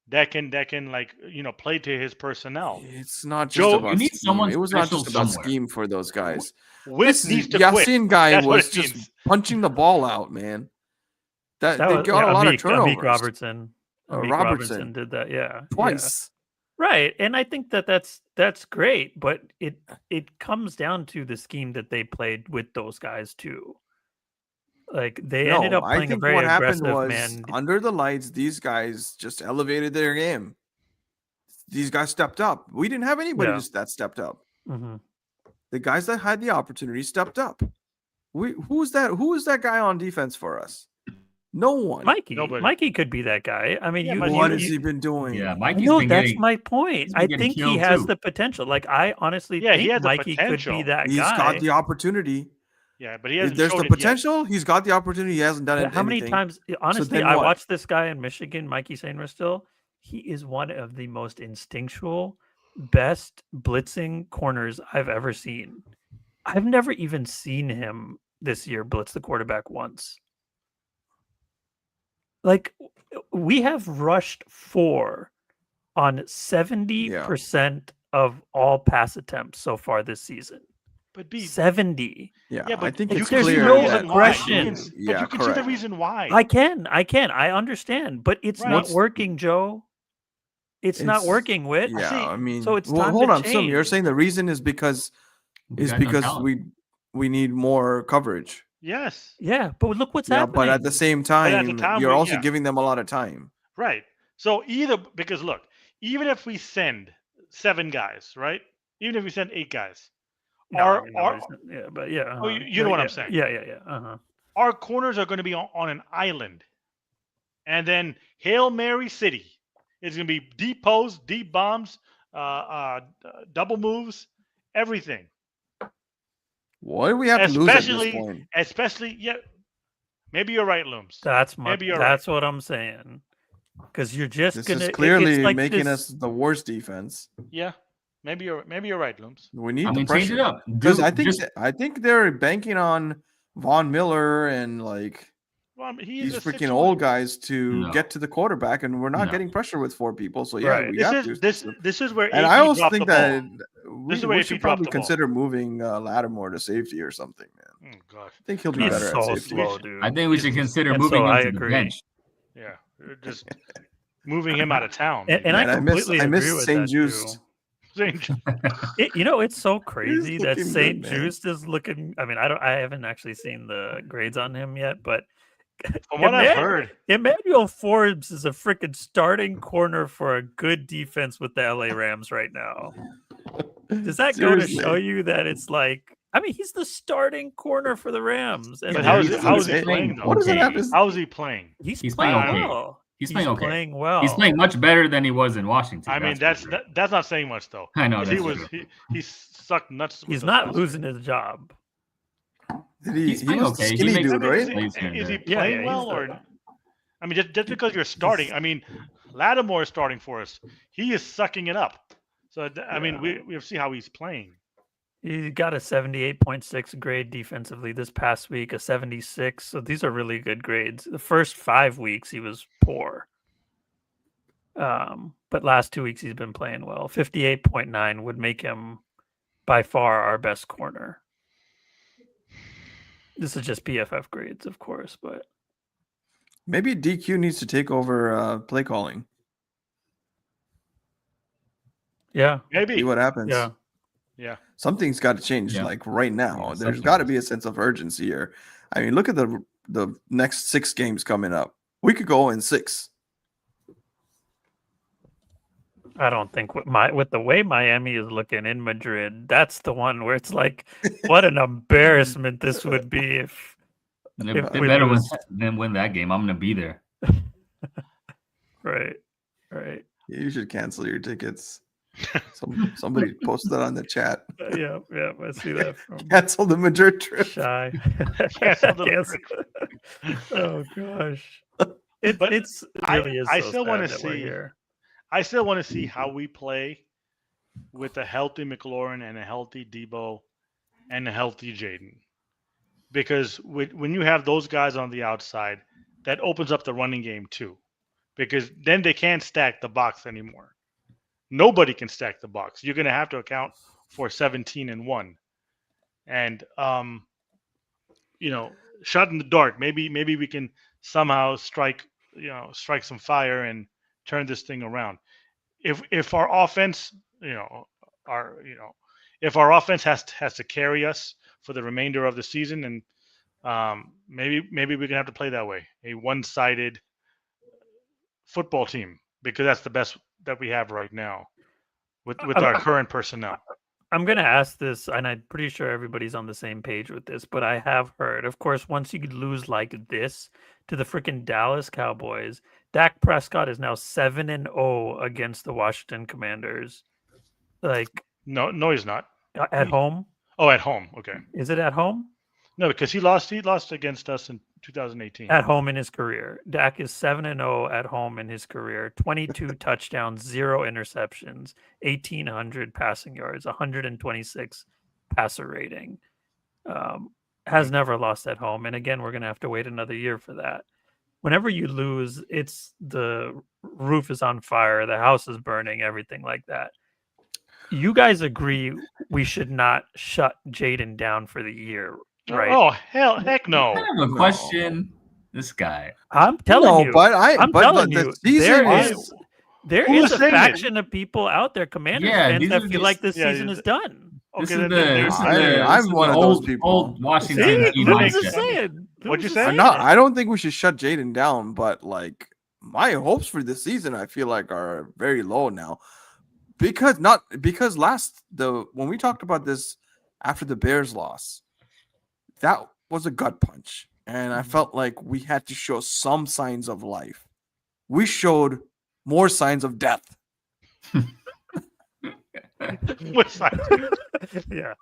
that can like play to his personnel. It's not just Joe, about you need scheme. someone It was not special just about somewhere. scheme for those guys. Witt This needs to quit. Yasin guy That's what was it just means. punching the ball out, man. That they was got a lot of turnovers Amik Robertson. Amik Robertson. did that, yeah. twice. Right, and I think that's great, but it comes down to the scheme that they played with those guys too. Like they ended up I playing a think very what happened aggressive was man. under the lights, these guys just elevated their game. These guys stepped up. We didn't have anybody Yeah. that stepped up. Mhm. The guys that had the opportunity stepped up. Who's that guy on defense for us? No one. Nobody. Mikey could be that guy. I mean, Yeah, you, but What you, has you- he been doing? Yeah, Mikey's no, been that's getting. my point. he's I been getting think he killed, has too. the potential. Like I honestly Yeah, he think has the Mikey could potential. be that He's guy. got the opportunity. Yeah, but he If hasn't there's showed the it yet. potential, he's got the opportunity. He hasn't done But it. how many times? Honestly, then I what? watched this guy in Michigan, Mikey Sainristil. Still, he is one of the most instinctual, best blitzing corners I've ever seen. I've never even seen him this year blitz the quarterback once. Like we have rushed 4 on 70% of all pass attempts so far this season. But B, 70. Yeah, yeah, I but think you it's can see clear. no the that- reason why. aggression. But Yeah, you can see the correct. reason why. I can. I understand, but it's Right. not What's- working, Joe. It's not It's- working, Whit. Yeah, see. I mean, So it's well, time hold to on. Some you're change. saying the reason is because We got no talent. we need more coverage. Yes, Yeah, but look what's Yeah, happening. but at the same at the time, time you're we- also yeah. giving them a lot of time. right. So because look, even if we send 7 guys, right? Even if we send 8 guys, No, I our mean, our, nobody's- yeah, but yeah. Oh, uh-huh. you know what I'm Yeah, saying. Yeah. Uh-huh. our corners are going to be on an island, and then Hail Mary City is going to be deep post, deep bombs, double moves, everything. What do we have to lose at this Especially, point? yeah. Maybe you're right, Looms. That's Maybe you're that's what I'm saying. Because you're just This gonna is it's clearly like making this- us the worst defense. Yeah, maybe you're right, Looms. We need I the mean, pressure. change it up. Because Do- I think just- I think they're banking on Von Miller and like Well, these freaking old guys to No. get to the quarterback, and we're not No. getting pressure with 4 people. So yeah, Right. we This have is to. this is where And AP I also dropped think the ball. that This is we where AP should dropped probably the ball. consider moving Lattimore to safety or something, man. Oh gosh, I think he'll be he's better so at safety. slow, dude. I think we should consider And moving so him I to the agree. bench. yeah, just moving him out of town. And Man, I completely I agree miss with St. that Just. too. St. It's so crazy that looking St. good, man. Just is looking. I mean, I haven't actually seen the grades on him yet, but From what I've Emmanuel- heard, Emmanuel Forbes is a freaking starting corner for a good defense with the LA Rams right now. Does that go to Seriously. show you that it's like? I mean, he's the starting corner for the Rams, and but Yeah, how he's is he insane. playing though? What does that have Okay. to? How is he playing? he's He's playing playing okay. well. He's playing okay. playing well. He's playing much better than he was in Washington. I mean, for sure. that's not saying much though. I know 'Cause that's he was true. he sucked nuts. with He's those not last losing his job. He's He playing was the okay. He skinny makes- dude, I mean, right? Plays here and is he there. playing he's well the- or? I mean, just because you're starting. I mean, Lattimore is starting for us. He is sucking it up. So I mean, we see how he's playing. He got a 78.6 grade defensively this past week, a 76. So these are really good grades. The first 5 weeks he was poor. But last 2 weeks he's been playing well. 58.9 would make him by far our best corner. This is just PFF grades, of course, but Maybe DQ needs to take over play calling. yeah, Maybe. See what happens. yeah. Yeah. Something's got to change, Yeah. like right now. Yeah, There's something got to is. be a sense of urgency here. I mean, look at the next 6 games coming up. We could go in 6. I don't think with the way Miami is looking in Madrid, that's the one where it's like, what an embarrassment this would be if They If they we better lose. win that game. I'm gonna be there. right. You should cancel your tickets. Somebody posted that on the chat. Yeah, I see that from Cancel the Madrid trip. Shy. Cancel the Cancel. Oh gosh, But it really is. I so still sad wanna that we're see- here. I still want to see how we play with a healthy McLaurin and a healthy Debo and a healthy Jaden. Because when you have those guys on the outside, that opens up the running game too. Because then they can't stack the box anymore. Nobody can stack the box. You're going to have to account for 17 and 1. And shot in the dark. Maybe we can somehow strike some fire and turn this thing around. If our offense, if our offense has to carry us for the remainder of the season, and maybe we're gonna have to play that way, a one-sided football team, because that's the best that we have right now with our current personnel. I'm going to ask this, and I'm pretty sure everybody's on the same page with this, but I have heard, of course, once you lose like this to the freaking Dallas Cowboys, Dak Prescott is now 7-0 against the Washington Commanders. Like, No, he's not. at home? Oh, at home. Okay. Is it at home? No, because he lost against us in 2018. At home in his career. Dak is 7-0 at home in his career. 22 touchdowns, 0 interceptions, 1,800 passing yards, 126 passer rating. Has never lost at home. And again, we're going to have to wait another year for that. Whenever you lose, it's the roof is on fire, the house is burning, everything like that. You guys agree we should not shut Jaden down for the year, right? Oh, heck no. I have a question. This guy. I'm telling you. I'm telling the you, season there is there Who's is a saying it? faction of people out there, Commanders Yeah, fans, these that are feel like this yeah, season is done. This Okay, is then the there's- this is I- the I'm this is one the of those old, people. old Washington See, team Luke is just mindset. saying. What'd you Luke is say? saying not. it. I don't think we should shut Jaden down, but like my hopes for this season, I feel like are very low now, because when we talked about this after the Bears loss, that was a gut punch, and I felt like we had to show some signs of life. We showed more signs of death. What side? Yeah.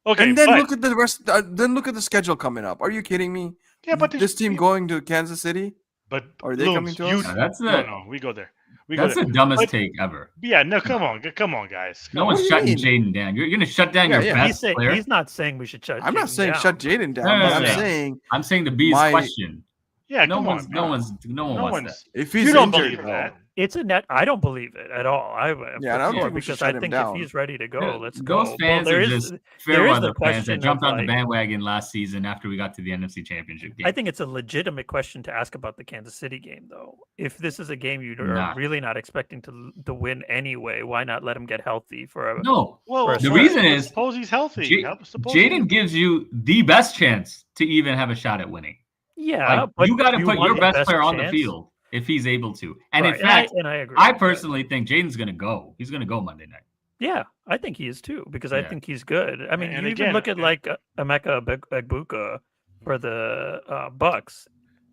Okay, And then but, look at the rest. Then look at the schedule coming up. Are you kidding me? yeah, but This team going to Kansas City. But Are they coming to us? Yeah, that's No, we go there. that's there. the dumbest But- take ever. Yeah, no, come on, guys. No Come one's on. do you shutting mean? Jaden down. You're gonna shut down Yeah, your yeah. best player. He's not saying we should shut. I'm not Jaden saying down. shut Jaden down, No, but no, I'm no. saying I'm saying the B's My- question. Yeah, No come one's on. no man. one's no one No wants one's. that. if he's You don't injured, believe though, that. It's a net. I don't believe it at all. Yeah, I don't think we should because shut I him think down. if he's ready to go, Yeah, let's go. those fans there are is- just there fair is weather the fans that question jumped of, on the like- bandwagon last season after we got to the NFC Championship game. I think it's a legitimate question to ask about the Kansas City game, though. If this is a game you are Nah. really not expecting to win anyway, why not let him get healthy for a? no. Well, The suppose- reason is suppose he's healthy. J- Suppose Jaden gives you the best chance to even have a shot at winning. Yeah, Like, but you got to do put want your the best player on the chance? field if he's able to. And Right, in fact, I agree. I with that. personally think Jaden's going to go. He's going to go Monday night. Yeah, I think he is too, because I Yeah. think he's good. I mean, And you again, even look at like Emeka Egbuka for the Bucks.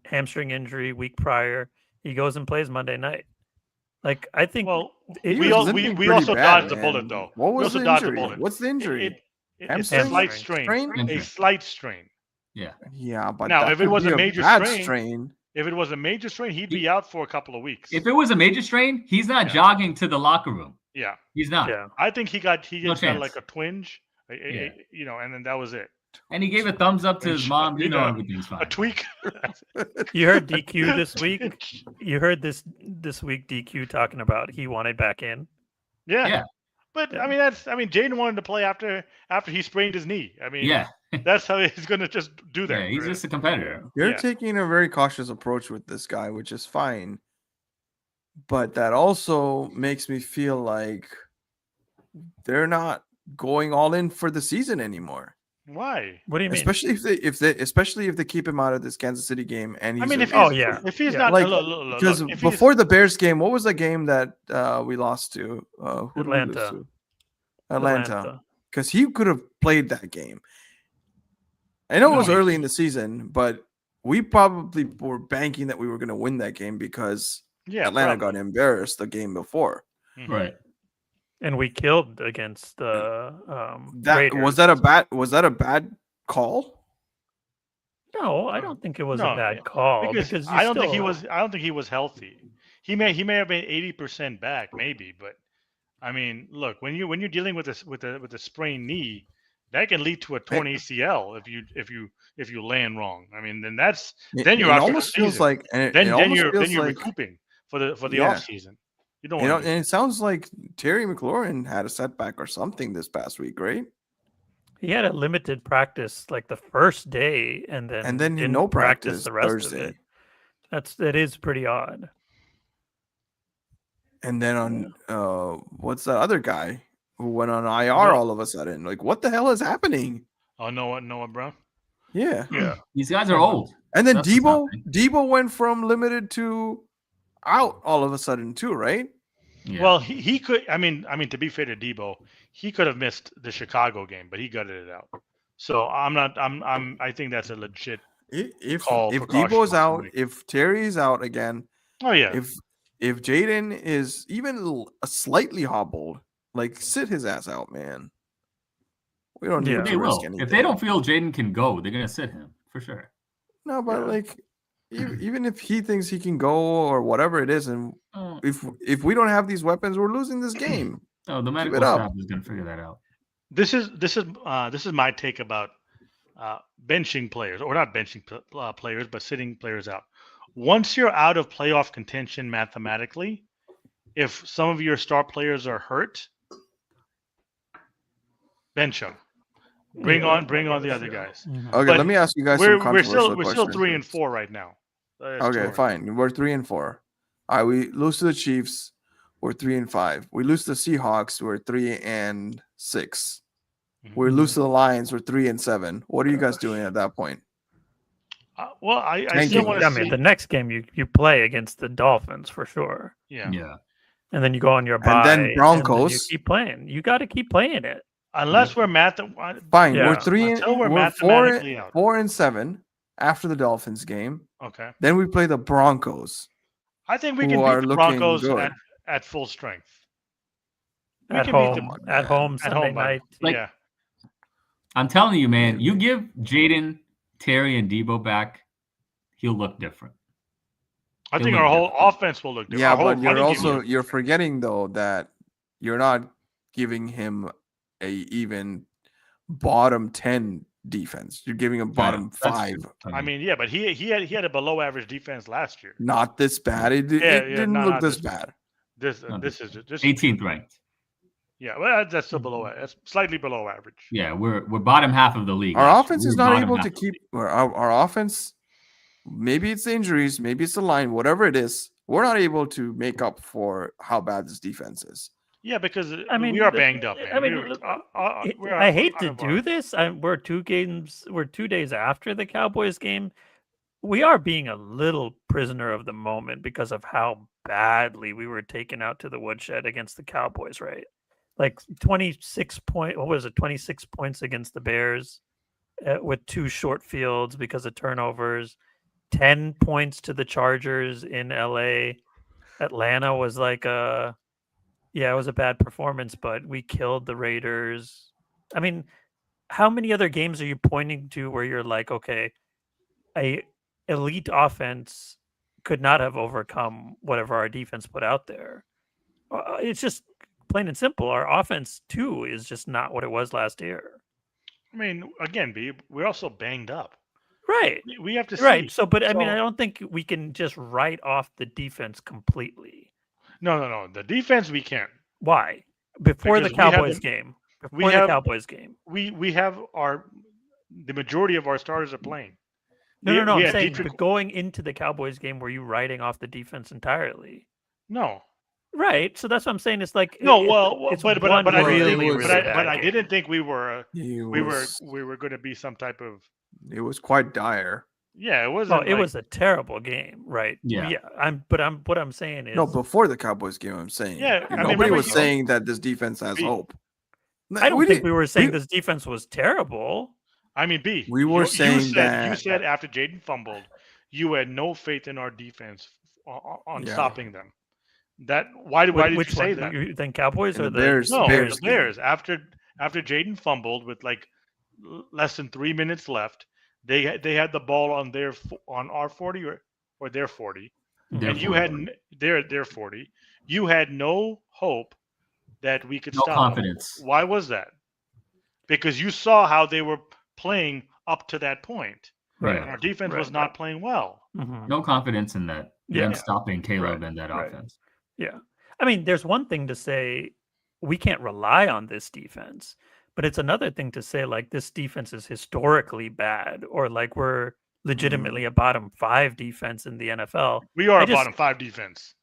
hamstring injury week prior. He goes and plays Monday night. Like I think Well, it- we was all, limping we pretty also bad, dodged the man. bullet though. What We was also the dodged the injury? bullet. What's the injury? It's a Hamstring? slight strain. Strain? A Hamstring. slight strain. Yeah. Yeah, but Now, that if it could was be a major bad strain- If it was a major strain, he'd be He- out for a couple of weeks. If it was a major strain, he's not Yeah. jogging to the locker room. Yeah, He's not. yeah. I think he No just got chance. like a twinge, Yeah. and then that was it. And he gave a thumbs up to his mom. You know Yeah. everything's fine. A tweak. You heard DQ this week. You heard this week DQ talking about he wanted back in. Yeah. Yeah. But Yeah. I mean, Jaden wanted to play after he sprained his knee. I mean, Yeah. that's how he's gonna just do that. Yeah. He's just a competitor. You're Yeah. taking a very cautious approach with this guy, which is fine. But that also makes me feel like they're not going all in for the season anymore. Why? What do you mean? Especially if they keep him out of this Kansas City game and he's I mean, if Oh, he's, yeah. if he's Yeah. not like look, because if he's- before the Bears game, what was the game that we lost to? Who did we lose Atlanta. to? Atlanta. Because he could have played that game. I know it No, was he- early in the season, but we probably were banking that we were going to win that game because yeah, Atlanta probably. got embarrassed the game before. Mhm. Right. And we killed against the That Raiders. was that a bad call? No, I don't think it was No, a bad call Because because I don't think he was healthy. He may have been 80% back, maybe, but I mean, look, when you're dealing with a sprained knee, that can lead to a torn ACL if you land wrong. I mean, then you're it out for the almost feels season. like and it, then it then almost you're feels like recouping for the Yeah. off season. You don't you know, want to. and it sounds like Terry McLaurin had a setback or something this past week, right? he had a limited practice like the first day, and then didn't no practice the rest Thursday. of it. That is pretty odd. And then on what's that other guy who went on IR No. all of a sudden? Like, what the hell is happening? Oh, Noah Brown. Yeah. Yeah. These guys are old. And then That's what's Debo went from limited to out all of a sudden too, right? Yeah. Well, he could. I mean, to be fair to Debo, he could have missed the Chicago game, but he gutted it out. So I think that's a legit. If Call Debo's precaution out, week. if Terry's out again, Oh yeah. if Jaden is even slightly hobbled, like sit his ass out, man. We don't need Yeah. to they risk will. anything. If they don't feel Jaden can go, they're gonna sit him for sure. No, but Yeah. like even if he thinks he can go or whatever it is, and Oh, if we don't have these weapons, we're losing this game. no, the medical it up. staff is gonna figure that out. This is my take about benching players, or not benching players, but sitting players out. Once you're out of playoff contention mathematically, if some of your star players are hurt, bench them. Bring on the other guys. Mhm. Okay, But let me ask you guys some We're controversial still questions. 3-4 right now. That's Okay, 200. fine. We're 3-4. All right, we lose to the Chiefs. We're 3-5. We lose to the Seahawks. We're 3-6. We lose to the Lions. We're 3-7. What are you guys doing at that point? Well, I Thank still you. want I to mean, see. the next game you play against the Dolphins for sure, Yeah. Yeah. and then you go on your And bye, then and you Broncos. keep playing. You got to keep playing it. Unless we're Fine. Yeah. We're 3 Until we're we're mathematically out. 4-7 after the Dolphins game. Okay. Then we play the Broncos. I think we Who can are beat the looking Broncos good. at full strength. We At can beat home, them at home at Sunday home, night. Like- yeah. I'm telling you, man, you give Jaden, Terry, and Debo back, he'll look different. I think look our whole different. offense will look different. Yeah, Our whole but you're running game also will- you're forgetting though that you're not giving him a even bottom 10 defense. You're giving him bottom That's 5. true. I mean, yeah, but he had a below average defense last year. Not this bad. It didn't no, look not this this bad. This No, this is just 18th ranked. Yeah, well, that's still below. That's slightly below average. Yeah, we're bottom half of the league. Our last year. offense We is were not bottom able half to of the keep league. our offense. Maybe it's the injuries, maybe it's the line, whatever it is. We're not able to make up for how bad this defense is. Yeah, because I mean, we are banged up. Man. I mean, We're- look, we're I hate out to of do our- this. We're 2 days after the Cowboys game. We are being a little prisoner of the moment because of how badly we were taken out to the woodshed against the Cowboys, right? Like 26 point, what was it? 26 points against the Bears with 2 short fields because of turnovers. 10 points to the Chargers in LA. Atlanta was like it was a bad performance, but we killed the Raiders. I mean, how many other games are you pointing to where you're like, okay, a elite offense could not have overcome whatever our defense put out there? It's just plain and simple. Our offense too is just not what it was last year. I mean, again, B, we're also banged up. Right. We have to see. Right. So, but I mean, So- I don't think we can just write off the defense completely. No. The defense we can't. Why? Before the Because we have Cowboys the- game. we Before the have- Cowboys game. We have the majority of our starters are playing. No. We I'm had saying, Dietrich- but going into the Cowboys game, were you writing off the defense entirely? No. Right. So that's what I'm saying. It's like No, it's but one I really, didn't really, think, really but bad I game. didn't think we were we was were going to be some type of it was quite dire. it wasn't. Oh, it was a terrible game, right? Yeah. What I'm saying is No, before the Cowboys game, I'm saying. Yeah, I mean, Nobody remember was you- saying that this defense has We- hope. I don't think didn't- we were saying we- this defense was terrible. I mean, B. We were saying you that- said after Jaden fumbled, you had no faith in our defense on Yeah. stopping them. Why did you Which say one? that? You think Cowboys And or the Bears- No, Bears the game. Bears. After Jaden fumbled with like less than 3 minutes left, they had the ball on our 40 or their 40, Their and you had their 40. You had no hope that we could No stop them. confidence. Why was that? Because you saw how they were playing up to that point. Right. And our defense Right. was not playing well. Mhm. No confidence in that. Yeah. Them stopping Caleb Right. and that Right. offense. Yeah. I mean, there's one thing to say we can't rely on this defense, but it's another thing to say like this defense is historically bad or like we're legitimately a bottom 5 defense in the NFL. We are I a just- bottom 5 defense.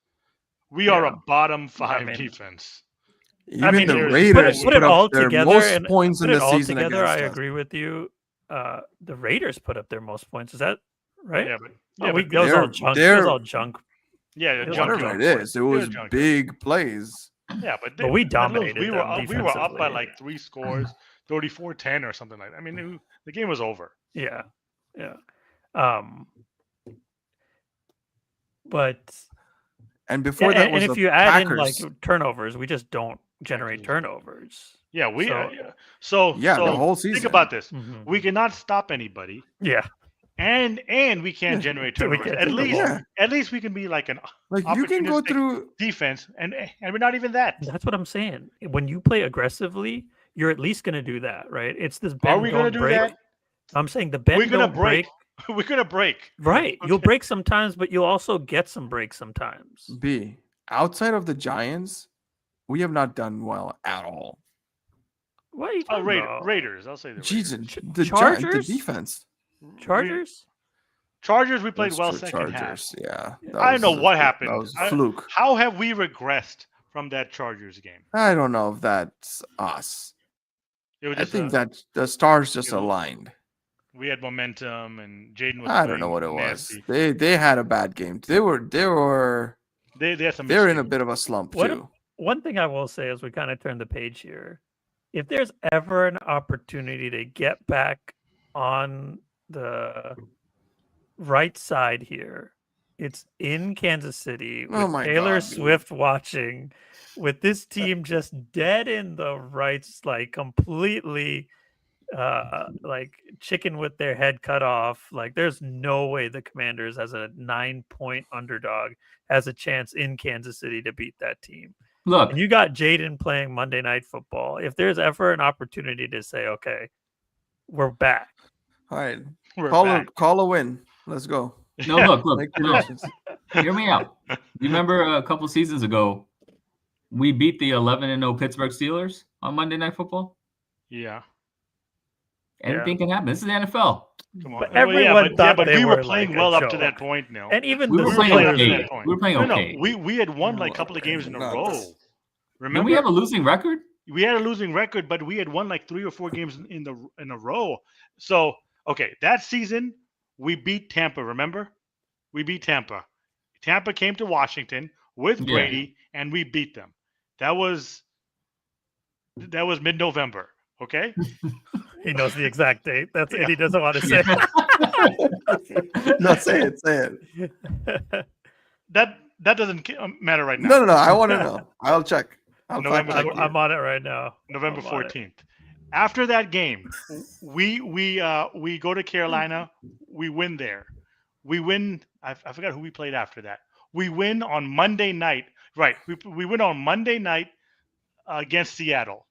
We are Yeah. a bottom 5 mean- defense. Even mean, the there's- Raiders put it up all their together most and points in Put it the all season together, against I us. agree with you. The Raiders put up their most points. Is that right? Yeah, but Oh, yeah, we, but that was all they're- junk. That was they're- all junk. yeah, it was junk Whatever yard. it is, it was junk yard. big plays. Yeah, but we look, dominated We were them up, we were up by defensively. like 3 scores, 34-10 or something like that. I mean, the game was over. Yeah. Yeah. But And before that was and if the you add Packers. in like turnovers, we just don't generate turnovers. Yeah, we So- yeah, so the whole season. think about this. Mhm. We cannot stop anybody, Yeah. and we can't generate So we turnovers. can't At do the least ball. at least we can be like an Like you can go opportunistic through. defense, and we're not even that. That's what I'm saying. When you play aggressively, you're at least going to do that, right? It's this Are bend we don't going to do break. that? I'm saying the bend We're going to don't break. We're going to break. Right. You'll Okay. break sometimes, but you'll also get some breaks sometimes. B. Outside of the Giants, we have not done well at all. What are you Oh, talking about? Raiders. I'll say the Raiders. Jesus, the Chargers? defense. Chargers? Chargers, we played That's well for second half. Chargers, yeah. That I don't know was a what fluke. happened. That was a fluke. How have we regressed from that Chargers game? I don't know if that's us. It was I just think that the stars just it was- aligned. we had momentum, and Jaden was. I don't know what it playing was. nasty. They had a bad game. They They had some. they're in a mistakes. bit of a slump What- too. One thing I will say as we kind of turn the page here, if there's ever an opportunity to get back on the right side here, it's in Kansas City with Oh my Taylor God, dude. Swift watching, with this team just dead in the rights, like completely like chicken with their head cut off. Like there's no way the Commanders as a 9-point underdog has a chance in Kansas City to beat that team. Look, And you got Jaden playing Monday Night Football. If there's ever an opportunity to say, okay, we're back. All right, We're call back. a win. Let's go. no, Yeah. look, Make no. predictions. Hear me out. You remember a couple seasons ago, we beat the 11-0 Pittsburgh Steelers on Monday Night Football? Yeah. Anything can happen. This is the NFL. Come on. But Oh, yeah, everyone thought but they we were were playing like a well up to joke. that point now. And even We the were playing Steelers- okay. that point. We were playing okay. We had won like a No, couple of games in a not row. this. Remember, Did we have a losing record? we had a losing record, but we had won like 3 or 4 games in a row. So okay, that season we beat Tampa. Remember, we beat Tampa. Tampa came to Washington with Yeah. Brady, and we beat them. That was mid-November. Okay. He knows the exact date. That's Yeah. it. He doesn't want to say. No, say it. Say it. That doesn't matter right now. No. I want to know. I'll check. I'll fact November check four- you. I'm on it right now. November I'm on it. 14th. After that game, we go to Carolina. We win there. We win. I forgot who we played after that. We win on Monday night. Right. We win on Monday night against Seattle.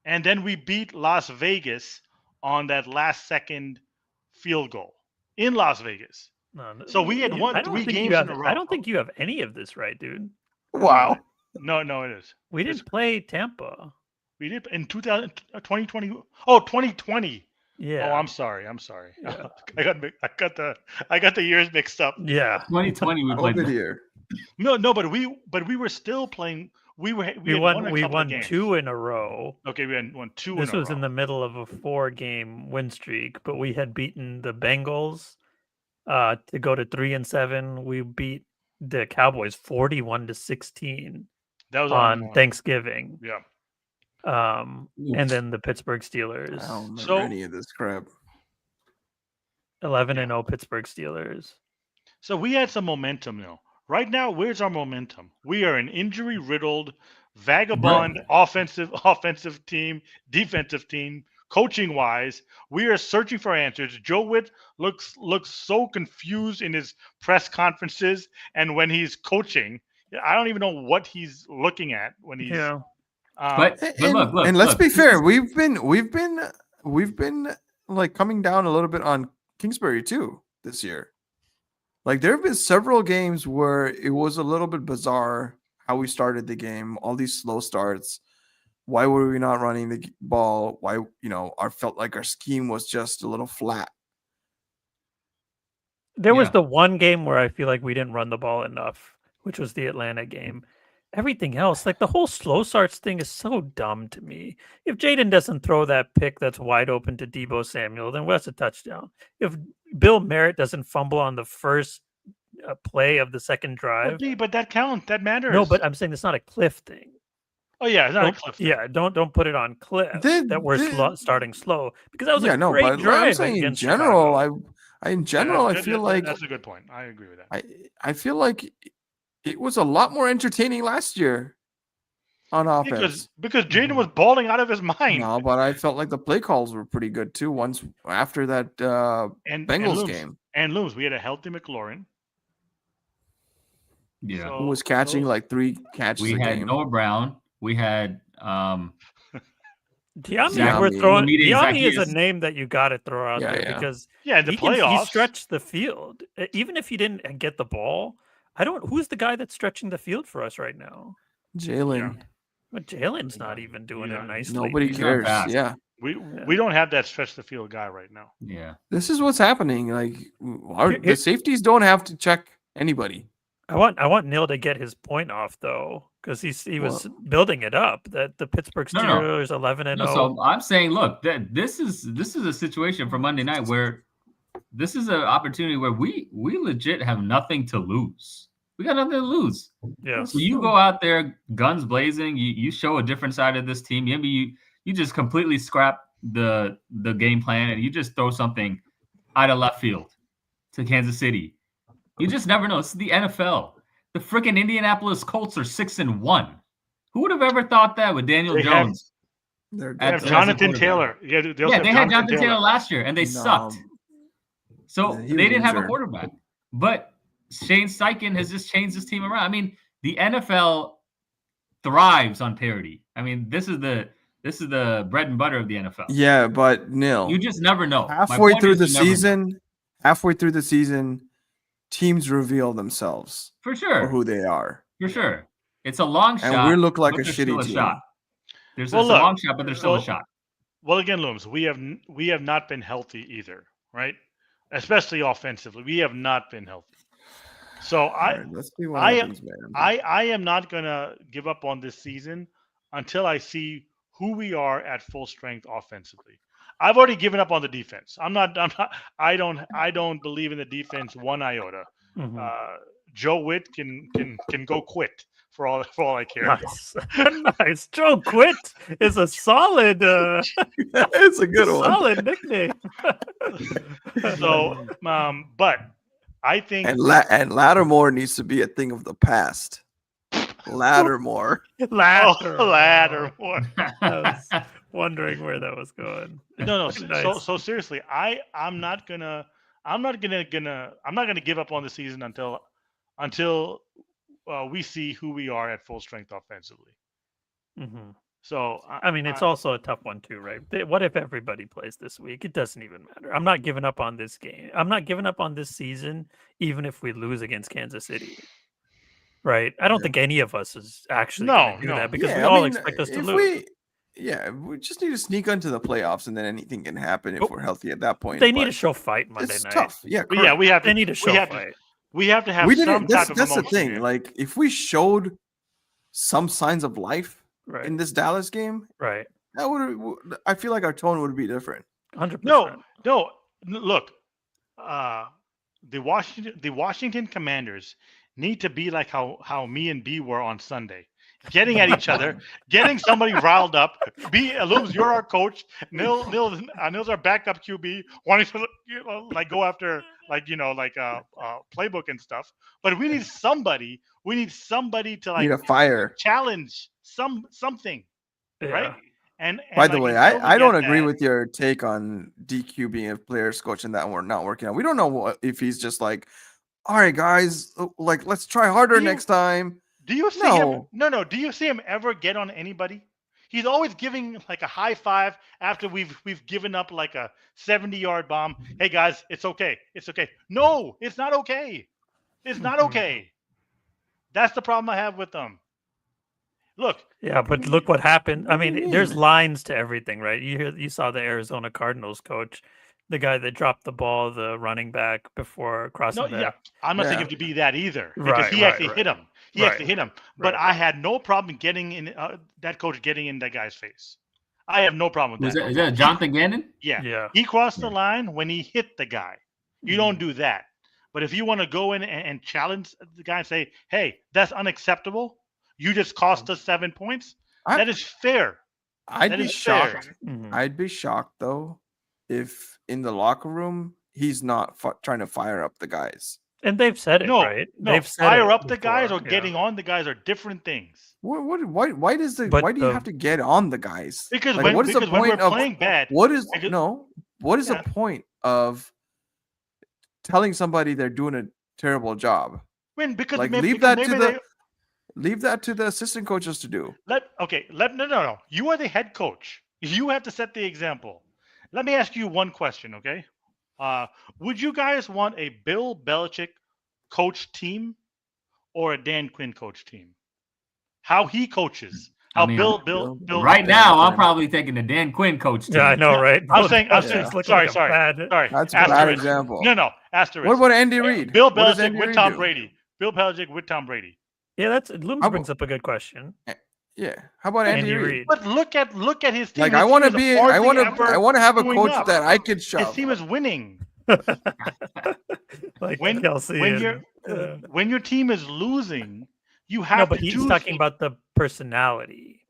And then we beat Las Vegas on that last second field goal in Las Vegas. No, So we had won I don't 3 think games you have, in a row. I don't think you have any of this right, dude. Wow. No, it is. We didn't play Tampa. We did in 2020. Oh, 2020. Yeah. Oh, I'm sorry. Yeah. I got the years mixed up. Yeah. 2020 we played. COVID year. No, but we were still playing. We had won a We couple of won games. 2 in a row. Okay, we had won 2 This in a was row. in the middle of a 4-game win streak, but we had beaten the Bengals to go to 3-7. We beat the Cowboys 41-16 That was on Thanksgiving. Yeah. And then the Pittsburgh I Steelers, don't remember So- any of this crap. 11-0 Pittsburgh Steelers. So we had some momentum now. Right now, where's our momentum? We are an injury-riddled, vagabond offensive team, defensive team, coaching-wise. We are searching for answers. Joe Witt looks so confused in his press conferences and when he's coaching. I don't even know what he's looking at when he's. Yeah. But look, and let's look, be this fair. is- We've been like coming down a little bit on Kingsbury too this year. Like there have been several games where it was a little bit bizarre how we started the game. All these slow starts. Why were we not running the ball? Why I felt like our scheme was just a little flat. There was Yeah. the one game where I feel like we didn't run the ball enough, which was the Atlanta game. Everything else, like the whole slow starts thing is so dumb to me. If Jaden doesn't throw that pick that's wide open to Deebo Samuel, then what's a touchdown? If Bill Merritt doesn't fumble on the first play of the second drive. But that counts. That matters. No, but I'm saying it's not a Cliff thing. oh yeah, it's not a Don't- cliff. Yeah, don't put it on Cliff Did- that we're did- starting slow because that was Yeah, a no, great but I'm drive saying in against general, Chicago. in general, I feel like that's a good point. I agree with that. I feel like it was a lot more entertaining last year on offense. Because Jaden was balling out of his mind. No, but I felt like the play calls were pretty good too. Once after that and Bengals Looms, game, And Looms, we had a healthy McLaurin. Yeah. So- who was catching so- like 3 catches We a had game. Noah Brown. We had Diami, Diami. we're throwing. Lamine Diami is a Zacchaeus. name that you got to throw out Yeah, there yeah. because Yeah, in the he playoffs. stretched the field. Even if he didn't get the ball, who's the guy that's stretching the field for us right now? Jalen, But Jalen's not even doing Yeah. it nicely. nobody He's not cares. fast. Yeah, We don't have that stretch the field guy right now. yeah. this is what's happening. Like Here- the safeties don't have to check anybody. I want Neil to get his point off though, because he was building it up that the Pittsburgh No, no. Steelers 11-0. No, so I'm saying, look, that this is a situation for Monday night where this is an opportunity where we legit have nothing to lose. We got nothing to lose. Yeah. So you go out there, guns blazing. You show a different side of this team. Maybe you just completely scrap the game plan and you just throw something out of left field to Kansas City. You just never know. This is the NFL. The freaking Indianapolis Colts are 6-1. Who would have ever thought that with Daniel They have- Jones? They're They have As a Jonathan quarterback. Taylor. Yeah, they also Yeah, have they had Jonathan Taylor last year and they No, sucked. So he was they didn't have a injured. quarterback. But Shane Steichen has just changed his team around. I mean, the NFL thrives on parity. I mean, this is the bread and butter of the NFL. Yeah, but Neil, You just never know. My halfway point through is the you never know. season, teams reveal themselves For for sure. who they are. For sure. It's a long And shot. we look like but a there's still shitty team. shot. There's Well, it's a look, long shot, but there's still a well, shot. Well, again, Looms, we have not been healthy either, right? Especially offensively, we have not been healthy. So All right, let's see what I- happens, man. I am not gonna give up on this season until I see who we are at full strength offensively. I've already given up on the defense. I don't believe in the defense one iota. Mhm. Joe Witt can go quit. for all I care. Nice. Nice. Joe Quit is a solid It's a good one. solid nickname. So, but I think And Lattimore needs to be a thing of the past. Lattimore. Lattimore. I was wondering where that was going. No. Nice. So seriously, I'm not gonna give up on the season until we see who we are at full strength offensively. Mhm. So I mean, it's also a tough one too, right? What if everybody plays this week? It doesn't even matter. I'm not giving up on this game. I'm not giving up on this season, even if we lose against Kansas City. Right? I don't think any of us is actually going to do No. that because Yeah, we I all mean, expect us to if lose. we just need to sneak into the playoffs, and then anything can happen if Oh, we're healthy at that point. They need but to show fight Monday it's night. tough. Yeah, But yeah, we have to. They need to show we have fight. to. We have to have we some didn't. That's type of the emotion thing. here. Like, if we showed some signs of life Right. in this Dallas game, Right. that would. I feel like our tone would be different. 100%. No. Look, the Washington Commanders need to be like how me and B were on Sunday, getting at each other, getting somebody riled up. Looms, you're our coach. Nil's our backup QB, wanting to go after playbook and stuff. But we need somebody. We need somebody to Need a fire. challenge something, Yeah. right? And By the like, way, until we I don't get agree that- with your take on DQ being a player's coach and that we're not working out. We don't know if he's just like, all right, guys, like, let's try harder next time. Do you see him? No. Do you see him ever get on anybody? He's always giving like a high five after we've given up like a 70-yard bomb. Hey guys, it's okay. It's okay. No, it's not okay. It's not okay. That's the problem I have with them. Look. Yeah, but look what happened. I What do you mean, there's mean? lines to everything, right? You saw the Arizona Cardinals coach, the guy that dropped the ball, the running back before crossing No, the yeah. I'm not saying Yeah. you have to be that either because Right, he right, actually right. hit him. He Right. actually hit him. But Right, I had no problem getting in that coach getting in that guy's face. I have no problem with that. Is that Jonathan Gannon? Yeah. Yeah. He crossed the line when he hit the guy. You don't do that. But if you want to go in and challenge the guy and say, hey, that's unacceptable. You just cost us 7 points. That is fair. I'd That be is shocked. fair. Mhm. I'd be shocked though if in the locker room he's not trying to fire up the guys. And they've said it, No, right? no. They've said Fire it up the guys or before, yeah. getting on the guys are different things. Why But why do you have to get on the guys? Because Like, when, what is the because when we're point of playing bad, what is because- what is Yeah. the point of telling somebody they're doing a terrible job? because Like, maybe, leave because that to maybe the they- leave that to the assistant coaches to do. No. You are the head coach. You have to set the example. Let me ask you one question, okay? Would you guys want a Bill Belichick coach team or a Dan Quinn coach team? How he coaches. How I mean, Bill. Right now, I'm probably taking the Dan Quinn coach team. Yeah, I know, right? I'm saying. It's looking Sorry. like a bad- Sorry. That's a bad Asterisk. example. No. Asterisk. What about Andy Reid? Bill What does Belichick Andy with Reid Tom do? Brady. Bill Belichick with Tom Brady. Yeah, that's Looms How brings about- up a good question. Yeah. How about Andy, Reid? But look at his team. Like, His I team want to is be hardly I want ever to have a going coach up. that I could His shove. team is winning. Like When Kelsey. when and, you're uh, when your team is losing, you have no, but to he's do talking things. about the personality.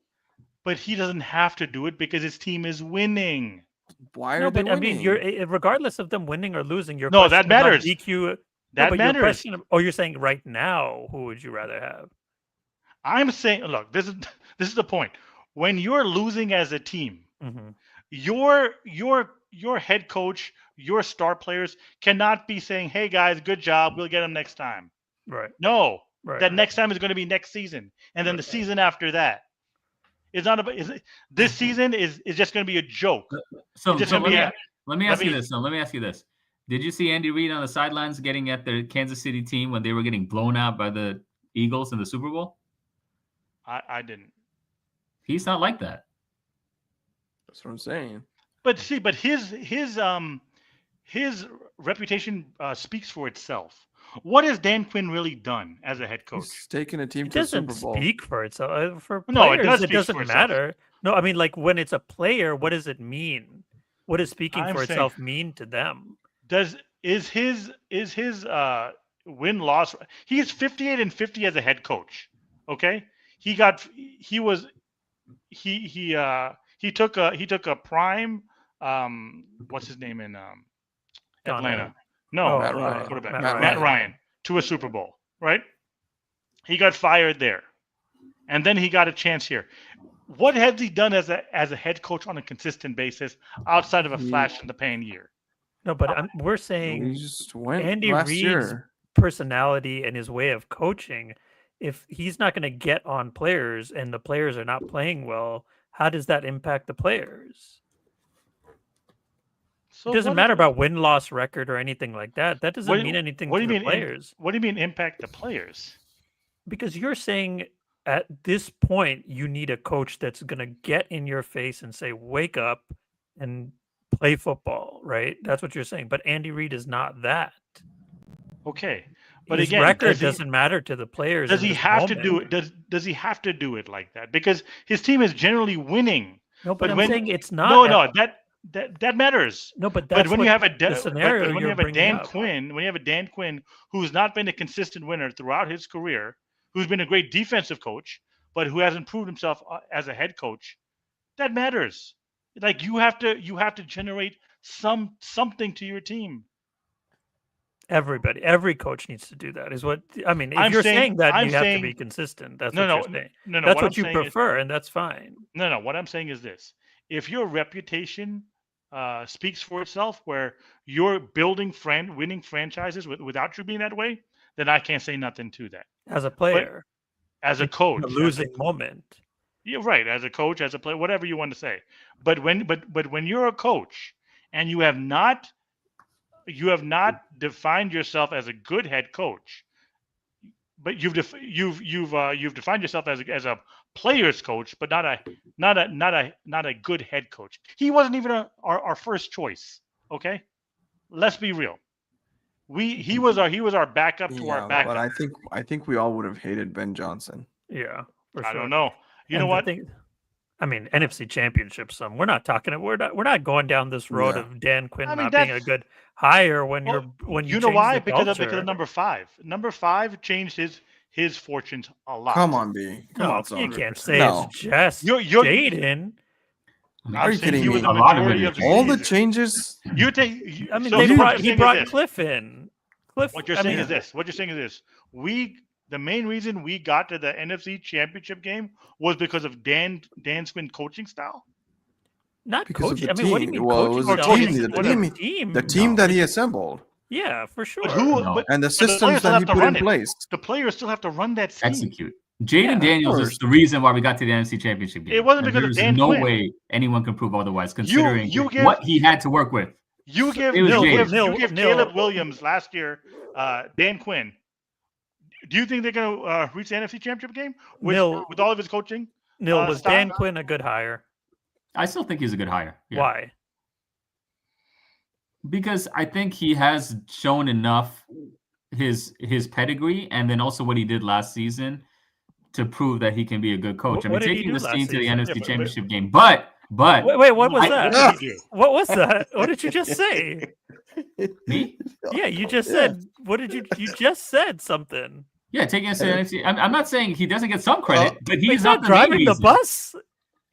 But he doesn't have to do it because his team is winning. Why No, are they but I mean, winning? you're regardless of them winning or losing. Your No, that matters. DQ. That but matters. Your question, you're saying right now, who would you rather have? I'm saying, look, this is the point. When you're losing as a team, Mm-hmm. your head coach, your star players cannot be saying, "Hey guys, good job. We'll get them next time." Right. No, Right. that next time is going to be next season, and then the season after that. It's not about. This season is just going to be a joke. So, It's just so gonna be let me let ask you me- this. So let me ask you this. Did you see Andy Reid on the sidelines getting at the Kansas City team when they were getting blown out by the Eagles in the Super Bowl? I didn't. He's not like that. That's what I'm saying. But see, but his reputation speaks for itself. What has Dan Quinn really done as a head coach? He's taking a team It to the doesn't Super Bowl. speak for itself. For No, it players, does it speak for doesn't itself. matter. No, I mean, like when it's a player, what does it mean? What does speaking I'm for saying- itself mean to them? Is his win loss? He's 58-50 as a head coach. Okay, he took a prime. What's his name in Atlanta? No, Matt Ryan. quarterback. Matt Matt Ryan. Ryan to a Super Bowl, right? He got fired there, and then he got a chance here. What has he done as a head coach on a consistent basis outside of a flash in the pan year? No, but we're We saying just went Andy last Reid's year. personality and his way of coaching, if he's not going to get on players and the players are not playing well, how does that impact the players? So It doesn't what matter is- about win-loss record or anything like that. That doesn't what- mean anything what to do you the mean im- players. What do you mean impact the players? Because you're saying at this point you need a coach that's going to get in your face and say, wake up and play football, right? That's what you're saying. But Andy Reid is not that. Okay, but His again, record doesn't matter to the players. does in he this have to moment. do it? Does he have to do it like that? Because his team is generally winning. No, but I'm when- saying it's not. No, that matters. No, but But that's when what you have the scenario when you you're have a bringing Dan up. Quinn, when you have a Dan Quinn who's not been a consistent winner throughout his career, who's been a great defensive coach, but who hasn't proved himself as a head coach, that matters. Like you have to generate something to your team. Every coach needs to do that. Is what I mean. If I'm you're saying- saying that, I'm you have to saying- be consistent. That's No, what no, you're saying. no. That's what I'm you saying is- prefer, and that's fine. No. What I'm saying is this: if your reputation speaks for itself, where you're building winning franchises without you being that way, then I can't say nothing to that. As a player, As a in coach, a losing moment. yeah, right. As a coach, as a player, whatever you want to say. But when you're a coach and you have not defined yourself as a good head coach, but you've defined yourself as a player's coach, but not a good head coach. He wasn't even our first choice. Okay, let's be real. He was our backup to our Yeah, backup. but I think we all would have hated Ben Johnson. Yeah, for I sure. don't know. You know And the what? thing- I mean, NFC Championship. We're not talking. We're not going down this road Yeah. of Dan Quinn I mean, not being a that's- good hire when Well, you you know change why? the Because culture. of number 5. Number 5 changed his fortunes a lot. Come on, B. Come No, on, you Saunders. can't say No. it's just You're- Jaden. I'm Are you saying kidding he was me? the A lot of majority it of the All the season. changes. You take. I mean, so they what brought, you're he saying brought is this. Cliff in. What you're saying is this. What you're saying is this. The main reason we got to the NFC Championship game was because of Dan Quinn coaching style. Not Because of coaching. the I mean, what do you team. mean Well, it coaching? was the style? team, It's the what a team. The team No. that he assembled Yeah, for sure. But who? No. But and the the players systems still that have he to put run in it. place. the players still have to run that scheme. Execute. Jaden Yeah, of Daniels course. is the reason why we got to the NFC Championship game. It wasn't And because of there's Dan no Quinn. way anyone can prove otherwise, considering you give- what he had to work with. You give It was Jaden. Caleb Williams last year, Dan Quinn. Do you think they're going to reach the NFC Championship game with all of his coaching? Neil, was style? Dan Quinn a good hire? I still think he's a good hire. Yeah. Why? Because I think he has shown enough his pedigree and then also what he did last season to prove that he can be a good coach. What did he taking do this last team to the season? NFC Yeah, but- Championship game. But Wait, what was I- that? What did he do? What was that? What did you just say? me? Yeah, you just said. What did you? You just said something. Yeah, taking us to the NFC. I'm not saying he doesn't get some credit, but he's He's not not the main driving the reason. bus.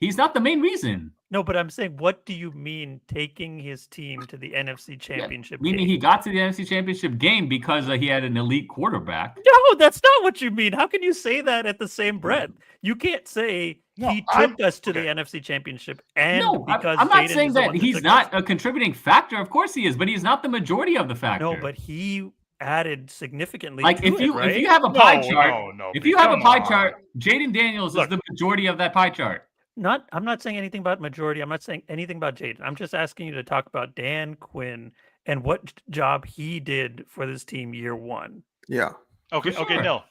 He's not the main reason. No, but I'm saying, what do you mean taking his team to the NFC Championship Meaning game? he got to the NFC Championship game because he had an elite quarterback. No, that's not what you mean. How can you say that at the same breath? You can't say No, he I'm- took us to okay. the NFC Championship and No, because I'm not Jaden saying is the that one he's took not us. a contributing factor. Of course he is, but he's not the majority of the factor. No, but he added significantly. like to if it, you right? if you have a pie No, chart, no, if B, you have a come pie on. chart, Jaden Daniels Look. is the majority of that pie chart. I'm not saying anything about majority. I'm not saying anything about Jaden. I'm just asking you to talk about Dan Quinn and what job he did for this team year one. Yeah. Okay, For okay, sure. no.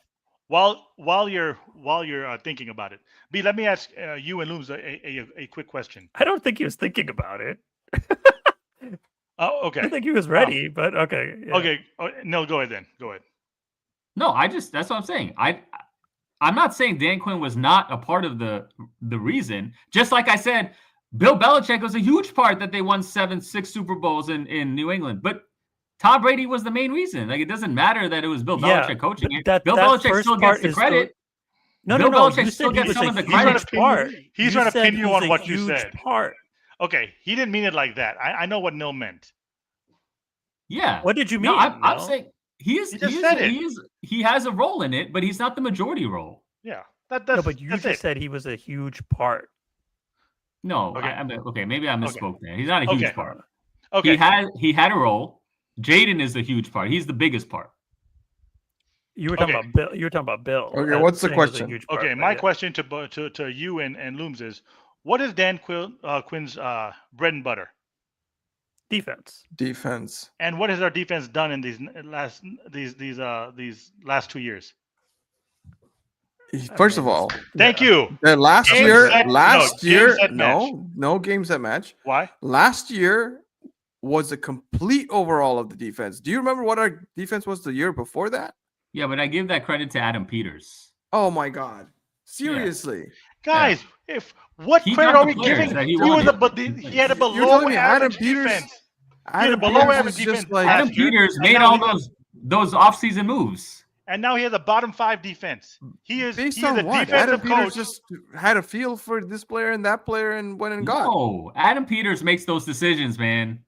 While you're thinking about it, B, let me ask you and Looms a quick question. I don't think he was thinking about it. Oh, I okay, think he was ready, but okay. Yeah. okay. No, go ahead then. Go ahead. No, that's what I'm saying. I'm not saying Dan Quinn was not a part of the reason. Just like I said, Bill Belichick was a huge part that they won 6 Super Bowls in New England. But Tom Brady was the main reason. Like, it doesn't matter that it was Bill Yeah, Belichick coaching but it. Bill that Belichick first still part gets the is credit. No, Bill no. Belichick You still said he gets was some a of the He's trying huge to credit. part. He's You trying to said pin you he's on a what you huge said. part. Okay, he didn't mean it like that. I know what Nil meant. Yeah. What did you No, mean? I'm No? saying He just said it. he has a role in it, but he's not the majority role. Yeah, No, that's but you that's just it. said he was a huge part. No, Okay. I mean, okay, maybe I misspoke there. He's not a Okay. huge part. Okay, He had a role. Jaden is the huge part. He's the biggest part. You were talking Okay. about Bill. You were talking about Bill. Okay, what's the saying he was a question? huge part, okay. but My yeah. question to you and Looms is, what is Dan Quinn's bread and butter, Defense. Defense. and what has our defense done in these last 2 years? First of all, Thank Yeah. you. the last Game, year, set- last no, year, game, set, match. no games that match. Why? Last year was a complete overall of the defense. Do you remember what our defense was the year before that? Yeah, but I give that credit to Adam Peters. Oh my God! Seriously, Guys, if what He credit got are the we players giving? that he He was wanted. he had a You're below telling me Adam average Peters- defense. Adam below Peters average is just defense like last Adam year, Peters and made now all he has- those offseason moves. And now he has a bottom 5 defense. He is based he is on a what? Adam defensive Peters coach. just had a feel for this player and that player and went and got. No, Adam Peters makes those decisions, man.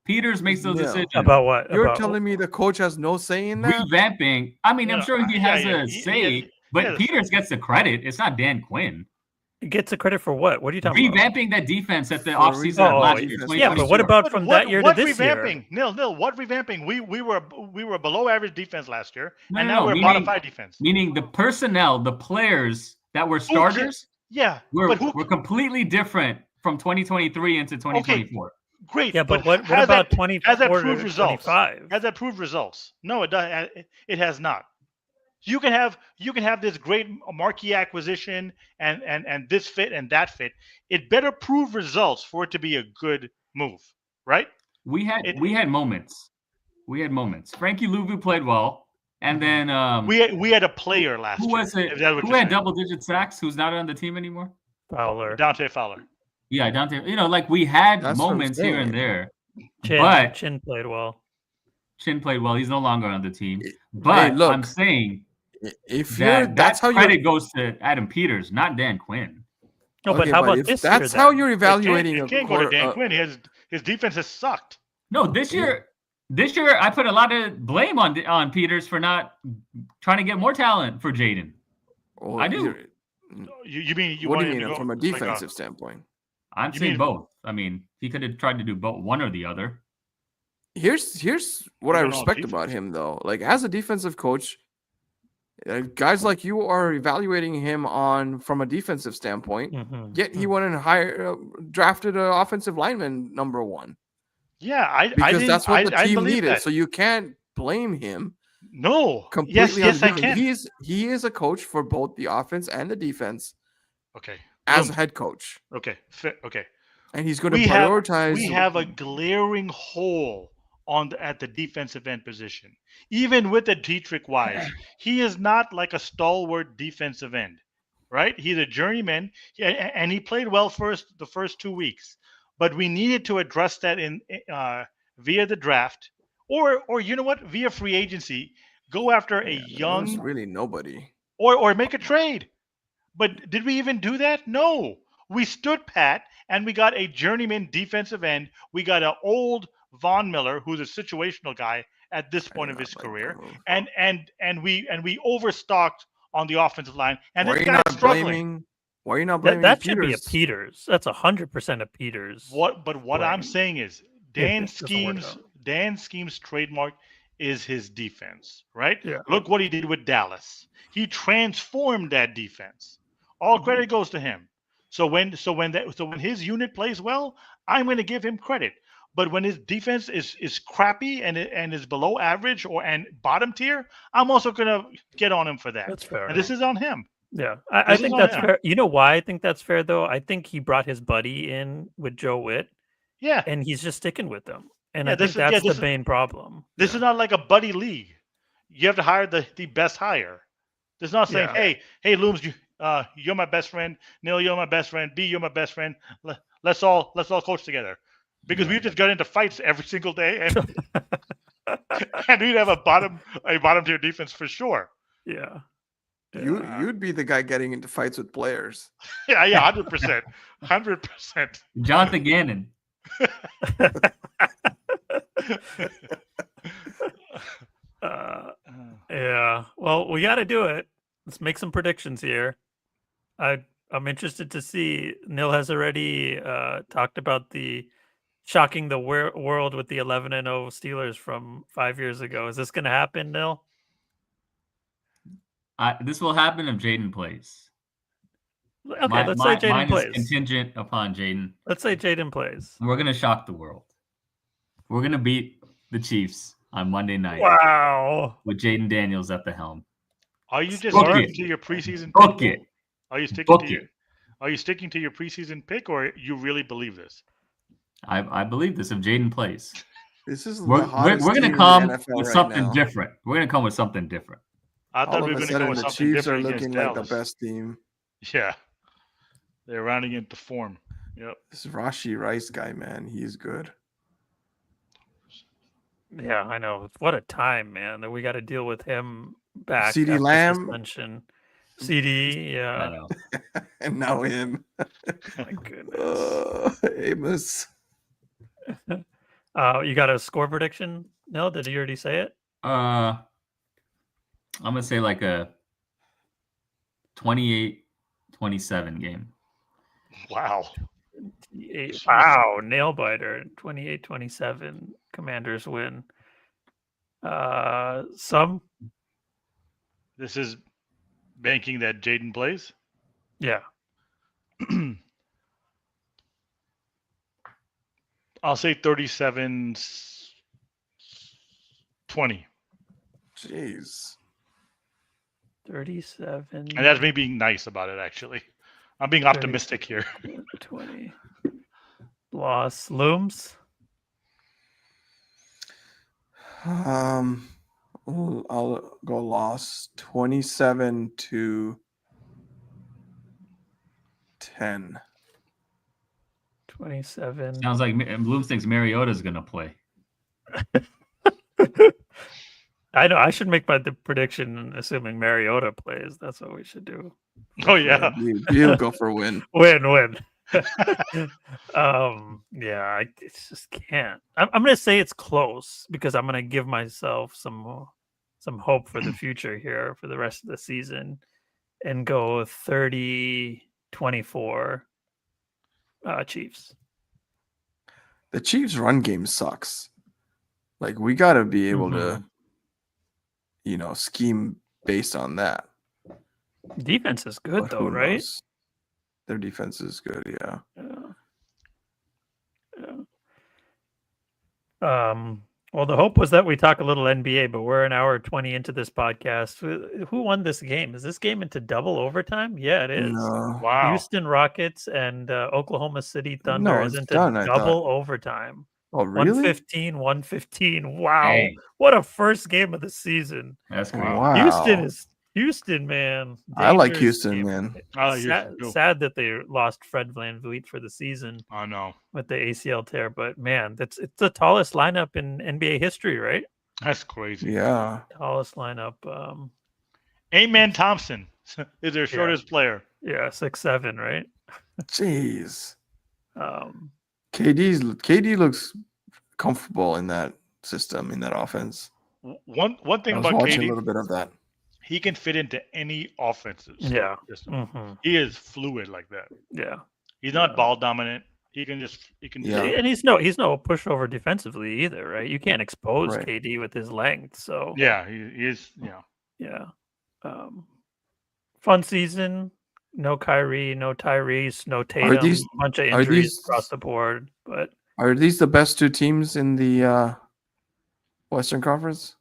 Peters makes those No. decisions. About what? You're About telling me the coach has no say in that? Revamping. I mean, I'm No, sure he yeah, has yeah, a he say, has- but he has a Peters gets the credit. It's not Dan Quinn. gets the credit for what? What are you talking about? Revamping that defense at the For offseason revamping last the year. defense. Yeah, but what 2022. about from that year to this year? revamping? Nil. What revamping? We were below average defense last year, No, and no, now no, we're meaning- bottom 5 defense. Meaning the personnel, the players that were starters Yeah, were but who? completely different from 2023 into 2024. Great. Yeah, but what has about that- 24 has that to proved results? 25? Has that proved results? No, it does. It has not. You can have this great marquee acquisition and this fit and that fit. It better prove results for it to be a good move, right? We had moments. We had moments. Frankie Louvu played well, and then We had a player last who year. was it? if that's what Who you're had saying. double-digit sacks? Who's not on the team anymore? Fowler. Dante Fowler. Yeah, Dante. Like we had That's what I'm moments here and saying. there. Chin, but- Chin played well. Chin played well. He's no longer on the team. But look, I'm saying If you're, that that's how credit you. goes to Adam Peters, not Dan Quinn. No, but Okay, how about if this that's year? how then? you're evaluating It a can't go to quarter. Dan Quinn. His defense has sucked. No, this year I put a lot of blame on Peters for not trying to get more talent for Jaden. well, I do. you're- You mean you What do want you him to mean go from a like defensive standpoint? I'm You saying mean- both. I mean, he could have tried to do both, one or the other. Here's what I Even on respect defense. about him though. Like as a defensive coach, guys like you are evaluating him on from a defensive standpoint. Mhm. Yet he went and drafted an offensive lineman number 1 Yeah, I because didn't, that's what the I team believe needed. that. So you can't blame him No. completely. Yes, on I the can. defense. He is a coach for both the offense and the defense Okay. as Boom. a head coach, Okay. Okay. and he's going to We have prioritize. a glaring hole at the defensive end position. Even with the Dietrich Wise, he is not like a stalwart defensive end, right? He's a journeyman, and he played well the first 2 weeks. But we needed to address that via the draft, or you know what, via free agency. Go after a There's young really nobody. or make a trade. But did we even do that? No. We stood pat and we got a journeyman defensive end. We got an old Von Miller, who's a situational guy at this point of his career, and we overstocked on the offensive line. And Why are this you guy's not struggling. blaming? Why are you not blaming That should be a Peters? Peters. That's 100% a Peters. What I'm blame. saying is this doesn't work out. Dan Scheme's trademark is his defense, right? Yeah. Look what he did with Dallas. He transformed that defense. All credit goes to him. So when his unit plays well, I'm going to give him credit. But when his defense is crappy and is below average and bottom tier, I'm also going to get on him for that. That's fair. And this is on him. Yeah, I This is think on that's him. fair. You know why I think that's fair, though? I think he brought his buddy in with Joe Witt, Yeah. and he's just sticking with them. And Yeah, I this think is- that's this the is- main problem. This is not like a buddy league. You have to hire the best hire. It's not saying, Yeah. hey, Looms, you're my best friend. Neil, you're my best friend. B, you're my best friend. Let's all coach together, because we just got into fights every single day, and and we'd have a bottom tier defense for sure. Yeah. You'd be the guy getting into fights with players. Yeah, 100%. 100%. Jonathan Gannon. Yeah. Well, we got to do it. Let's make some predictions here. I'm interested to see. Nil has already talked about the shocking the world with the 11-0 Steelers from 5 years ago. Is this going to happen, Nil? This will happen if Jaden plays. Okay, let's say Jaden mine plays. is contingent upon Jaden. Let's say Jaden plays. We're going to shock the world. We're going to beat the Chiefs on Monday night. Wow. With Jaden Daniels at the helm. Are you just Book sticking it. to your preseason Book pick? it. Are you sticking Book to your, it. Are you sticking to your preseason pick, or you really believe this? I believe this if Jaden plays. This is We're the hottest going team to come in the NFL with right something now. different. We're going to come with something different. I thought All we of were a going to go sudden, with the something Chiefs are different against looking like the Dallas. best team. Yeah, they're rounding into form. Yep. This Rashi Rice guy, man, he's good. Yeah, I know. What a time, man, that we got to deal with him back. CeeDee after Lamb. suspension. CD, I yeah. know. And now him. My goodness. Amos. You got a score prediction? No, did you already say it? I'm going to say like a 28-27 game. Wow. Wow, nail biter. 28-27. Commanders win. Some? This is banking that Jaden plays. Yeah. I'll say 37-20. Jeez. 37. And that's me being nice about it, actually. I'm being optimistic here. 20. Loss looms. I'll go loss 27-10. 27. Sounds like Bloom thinks Mariota's going to play. I know. I should make my prediction assuming Mariota plays. That's what we should do. Oh, yeah. He'll go for a win. Win. Yeah, I just can't. I'm going to say it's close because I'm going to give myself some hope for the future here for the rest of the season and go 30-24 Chiefs. The Chiefs' run game sucks. Like, we got to be able to, scheme based on that. Defense is good, But though, who right? knows? Their defense is good, yeah. Well, the hope was that we talk a little NBA, but we're an hour 20 into this podcast. Who won this game? Is this game into double overtime? Yeah, it is. No. Wow. Houston Rockets and Oklahoma City Thunder No, is it's into done, I double overtime. Oh, really? 115. Wow. Hey. What a first game of the season. That's great. Wow. Houston, man. I like Dangerous Houston, team. man. I like Houston, too. Sad that they lost Fred VanVleet for the season I know. with the ACL tear, but man, it's the tallest lineup in NBA history, right? That's crazy. Yeah. Tallest lineup. Amen Thompson is their shortest player. Yeah, 6'7", right? Jeez. Um, KD looks comfortable in that system, in that offense. One thing I was about watching a KD, little bit of that. he can fit into any offenses. Yeah. System. He is fluid like that. yeah. He's not ball dominant. He can Yeah. And he's no pushover defensively either, right? You can't expose Right. KD with his length. So Yeah, he is. Yeah. yeah. Fun season. No Kyrie, no Tyrese, no Tatum. Bunch of injuries across the board. But Are these the best two teams in the Western Conference?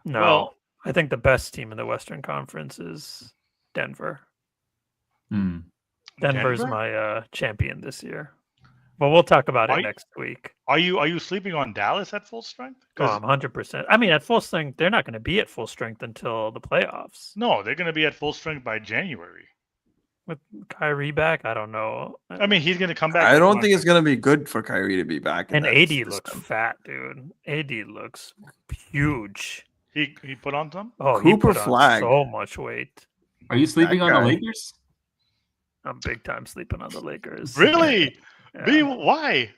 no, Well- I think the best team in the Western Conference is Denver. Denver's Denver? my champion this year. But we'll talk about Are it you- next week. Are you sleeping on Dallas at full strength? Oh, I'm 100%. I mean, at full strength, they're not going to be at full strength until the playoffs. No, they're going to be at full strength by January. With Kyrie back, I don't know. I mean, he's going to come back. I don't think it's going to be good for Kyrie to be back. And that AD system. looks fat, dude. AD looks huge. He put on some. Oh, he Cooper put on Flag. so much weight. Are you sleeping on the guy. Lakers? I'm big time sleeping on the Lakers. Really? Yeah. B, why?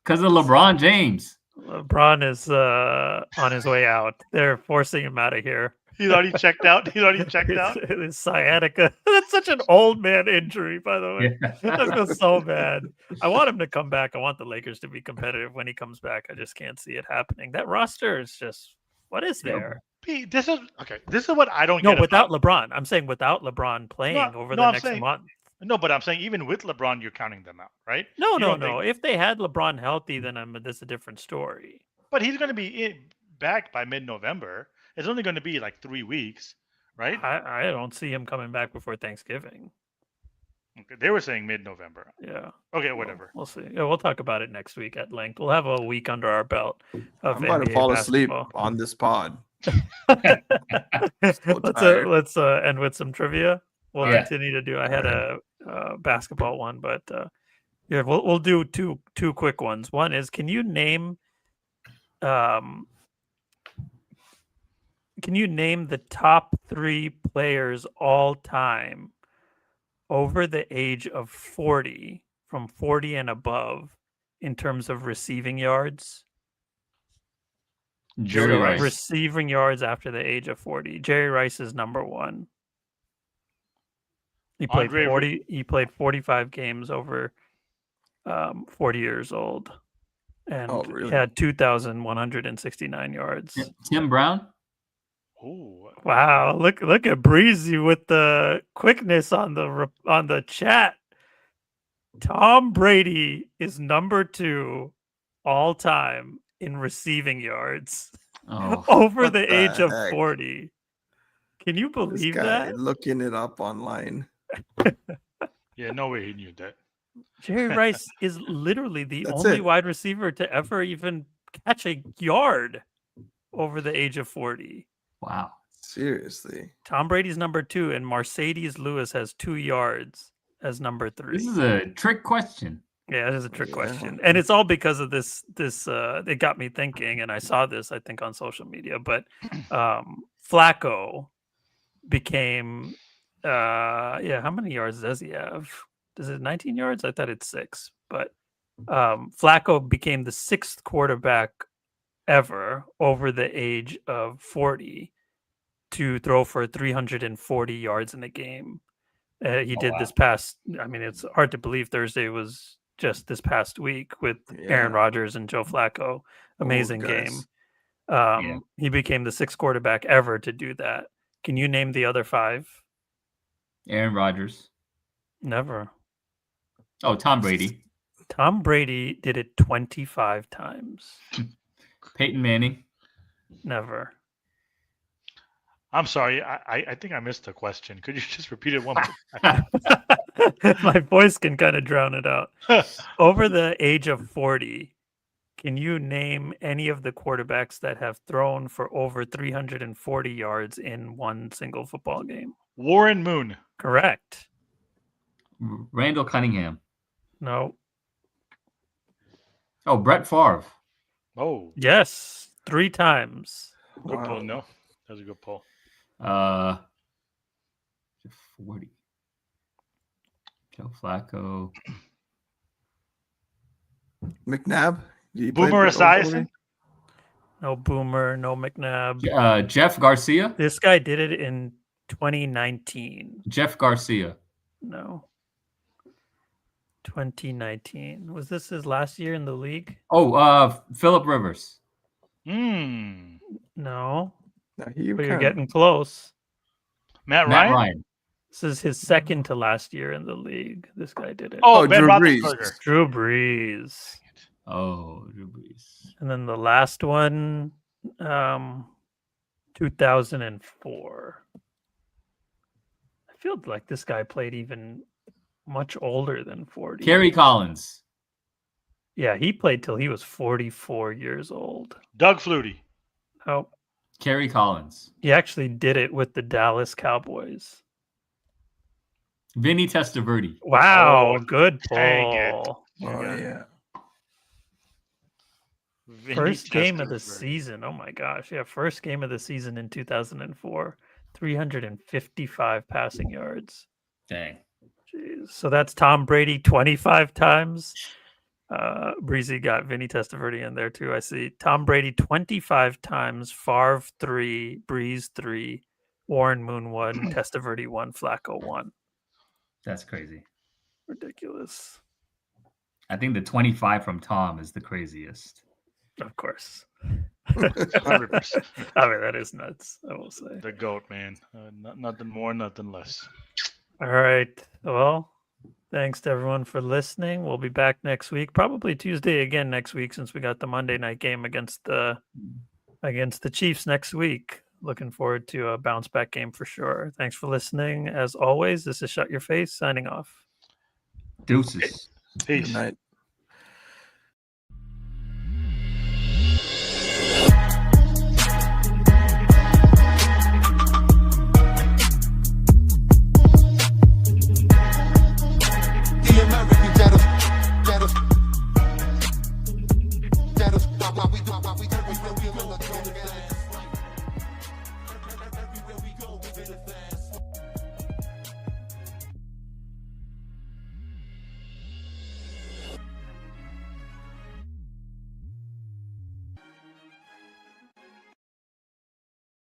Because of LeBron James. LeBron is on his way out. They're forcing him out of here. He's already checked out. He's already checked out. It's sciatica. That's such an old man injury, by the way. Yeah. I feel so bad. I want him to come back. I want the Lakers to be competitive when he comes back. I just can't see it happening. That roster is just, what is Yeah. there? B, this is okay. This is what I don't No, get. without about, LeBron. I'm saying without LeBron playing over the I'm next saying- month. No, but I'm saying even with LeBron, you're counting them out, right? No, You no, don't no. think- If they had LeBron healthy, then this is a different story. But he's going to be back by mid-November. It's only going to be like 3 weeks, right? I don't see him coming back before Thanksgiving. Okay, they were saying mid-November. Yeah. Okay, whatever. We'll see. Yeah, we'll talk about it next week at length. We'll have a week under our belt of I'm about to NBA fall asleep basketball. on this pod. let's tired. end with some trivia. We'll Yeah. continue to do. I had a basketball one, but yeah, we'll do two quick ones. One is, can you name the top 3 players all time over the age of 40, from 40 and above, in terms of receiving yards? Jerry So, Rice. receiving yards after the age of 40. Jerry Rice is number 1. He played Andre- 40. He played 45 games over 40 years old, and Oh, really? had 2,169 yards. Tim Brown. Ooh, Wow! Look at Breezy with the quickness on the chat. Tom Brady is number 2 all time in receiving yards Oh, over What the the age of heck? 40. Can you This believe guy that? looking it up online. yeah, no way he knew that. Jerry Rice is literally the That's only it. wide receiver to ever even catch a yard over the age of 40. wow. Seriously. Tom Brady's number 2, and Mercedes Lewis has 2 yards as number 3. This is a trick question. Yeah, it is a trick Yeah. question, and it's all because of this. It got me thinking, and I saw this, I think, on social media. But Flacco became, how many yards does he have? Does it 19 yards? I thought it's 6. But Flacco became the 6th quarterback ever over the age of 40 to throw for 340 yards in a game. He did wow. this past. I mean, it's hard to believe Thursday was just this past week with Aaron Yeah. Rodgers and Joe Flacco. Amazing guys. game. He became the 6th quarterback ever to do that. Can you name the other 5? Aaron Rodgers. Never. Oh, Tom Brady. Tom Brady did it 25 times. Peyton Manning. Never. I'm sorry. I think I missed the question. Could you just repeat it one more time? My voice can kind of drown it out. Over the age of 40, can you name any of the quarterbacks that have thrown for over 340 yards in one single football game? Warren Moon. Correct. Randall Cunningham. No. Oh, Brett Favre. Oh, Yes. 3 times. good Wow. pull. No, that was a good pull. 40. Joe Flacco. McNabb? Did he play Boomer for over 40? Esiason. No Boomer, no McNabb. Jeff Garcia. This guy did it in 2019. Jeff Garcia. No. 2019. Was this his last year in the league? Oh, Phillip Rivers. Hmm. No. No, he But you're kinda- getting close. Matt Matt Ryan. Ryan. This is his second to last year in the league. This guy did it. Oh, Oh, Ben Drew Brees. Roethlisberger. Drew Brees. Oh, Drew Brees. And then the last one, 2004. I feel like this guy played even much older than 40. Kerry Collins. Yeah, he played till he was 44 years old. Doug Flutie. Oh, Kerry Collins. he actually did it with the Dallas Cowboys. Vinny Testaverde. Wow, Oh, good dang it. pull. Oh, yeah. Vinny First game of the Testaverde. season. Oh my gosh. Yeah, first game of the season in 2004. 355 passing yards. Dang. Jeez. So that's Tom Brady 25 times. Breezy got Vinny Testaverde in there too. I see Tom Brady 25 times, Favre 3, Breeze 3, Warren Moon 1, Testaverde 1, Flacco 1. That's crazy. Ridiculous. I think the 25 from Tom is the craziest. Of course. 100%. I mean, that is nuts, I will say. The GOAT, man. Nothing more, nothing less. All right. Well, thanks to everyone for listening. We'll be back next week, probably Tuesday again next week, since we got the Monday night game against the Chiefs next week. Looking forward to a bounce back game for sure. Thanks for listening. As always, this is Shut Your Face signing off. Deuces. Peace. Good night.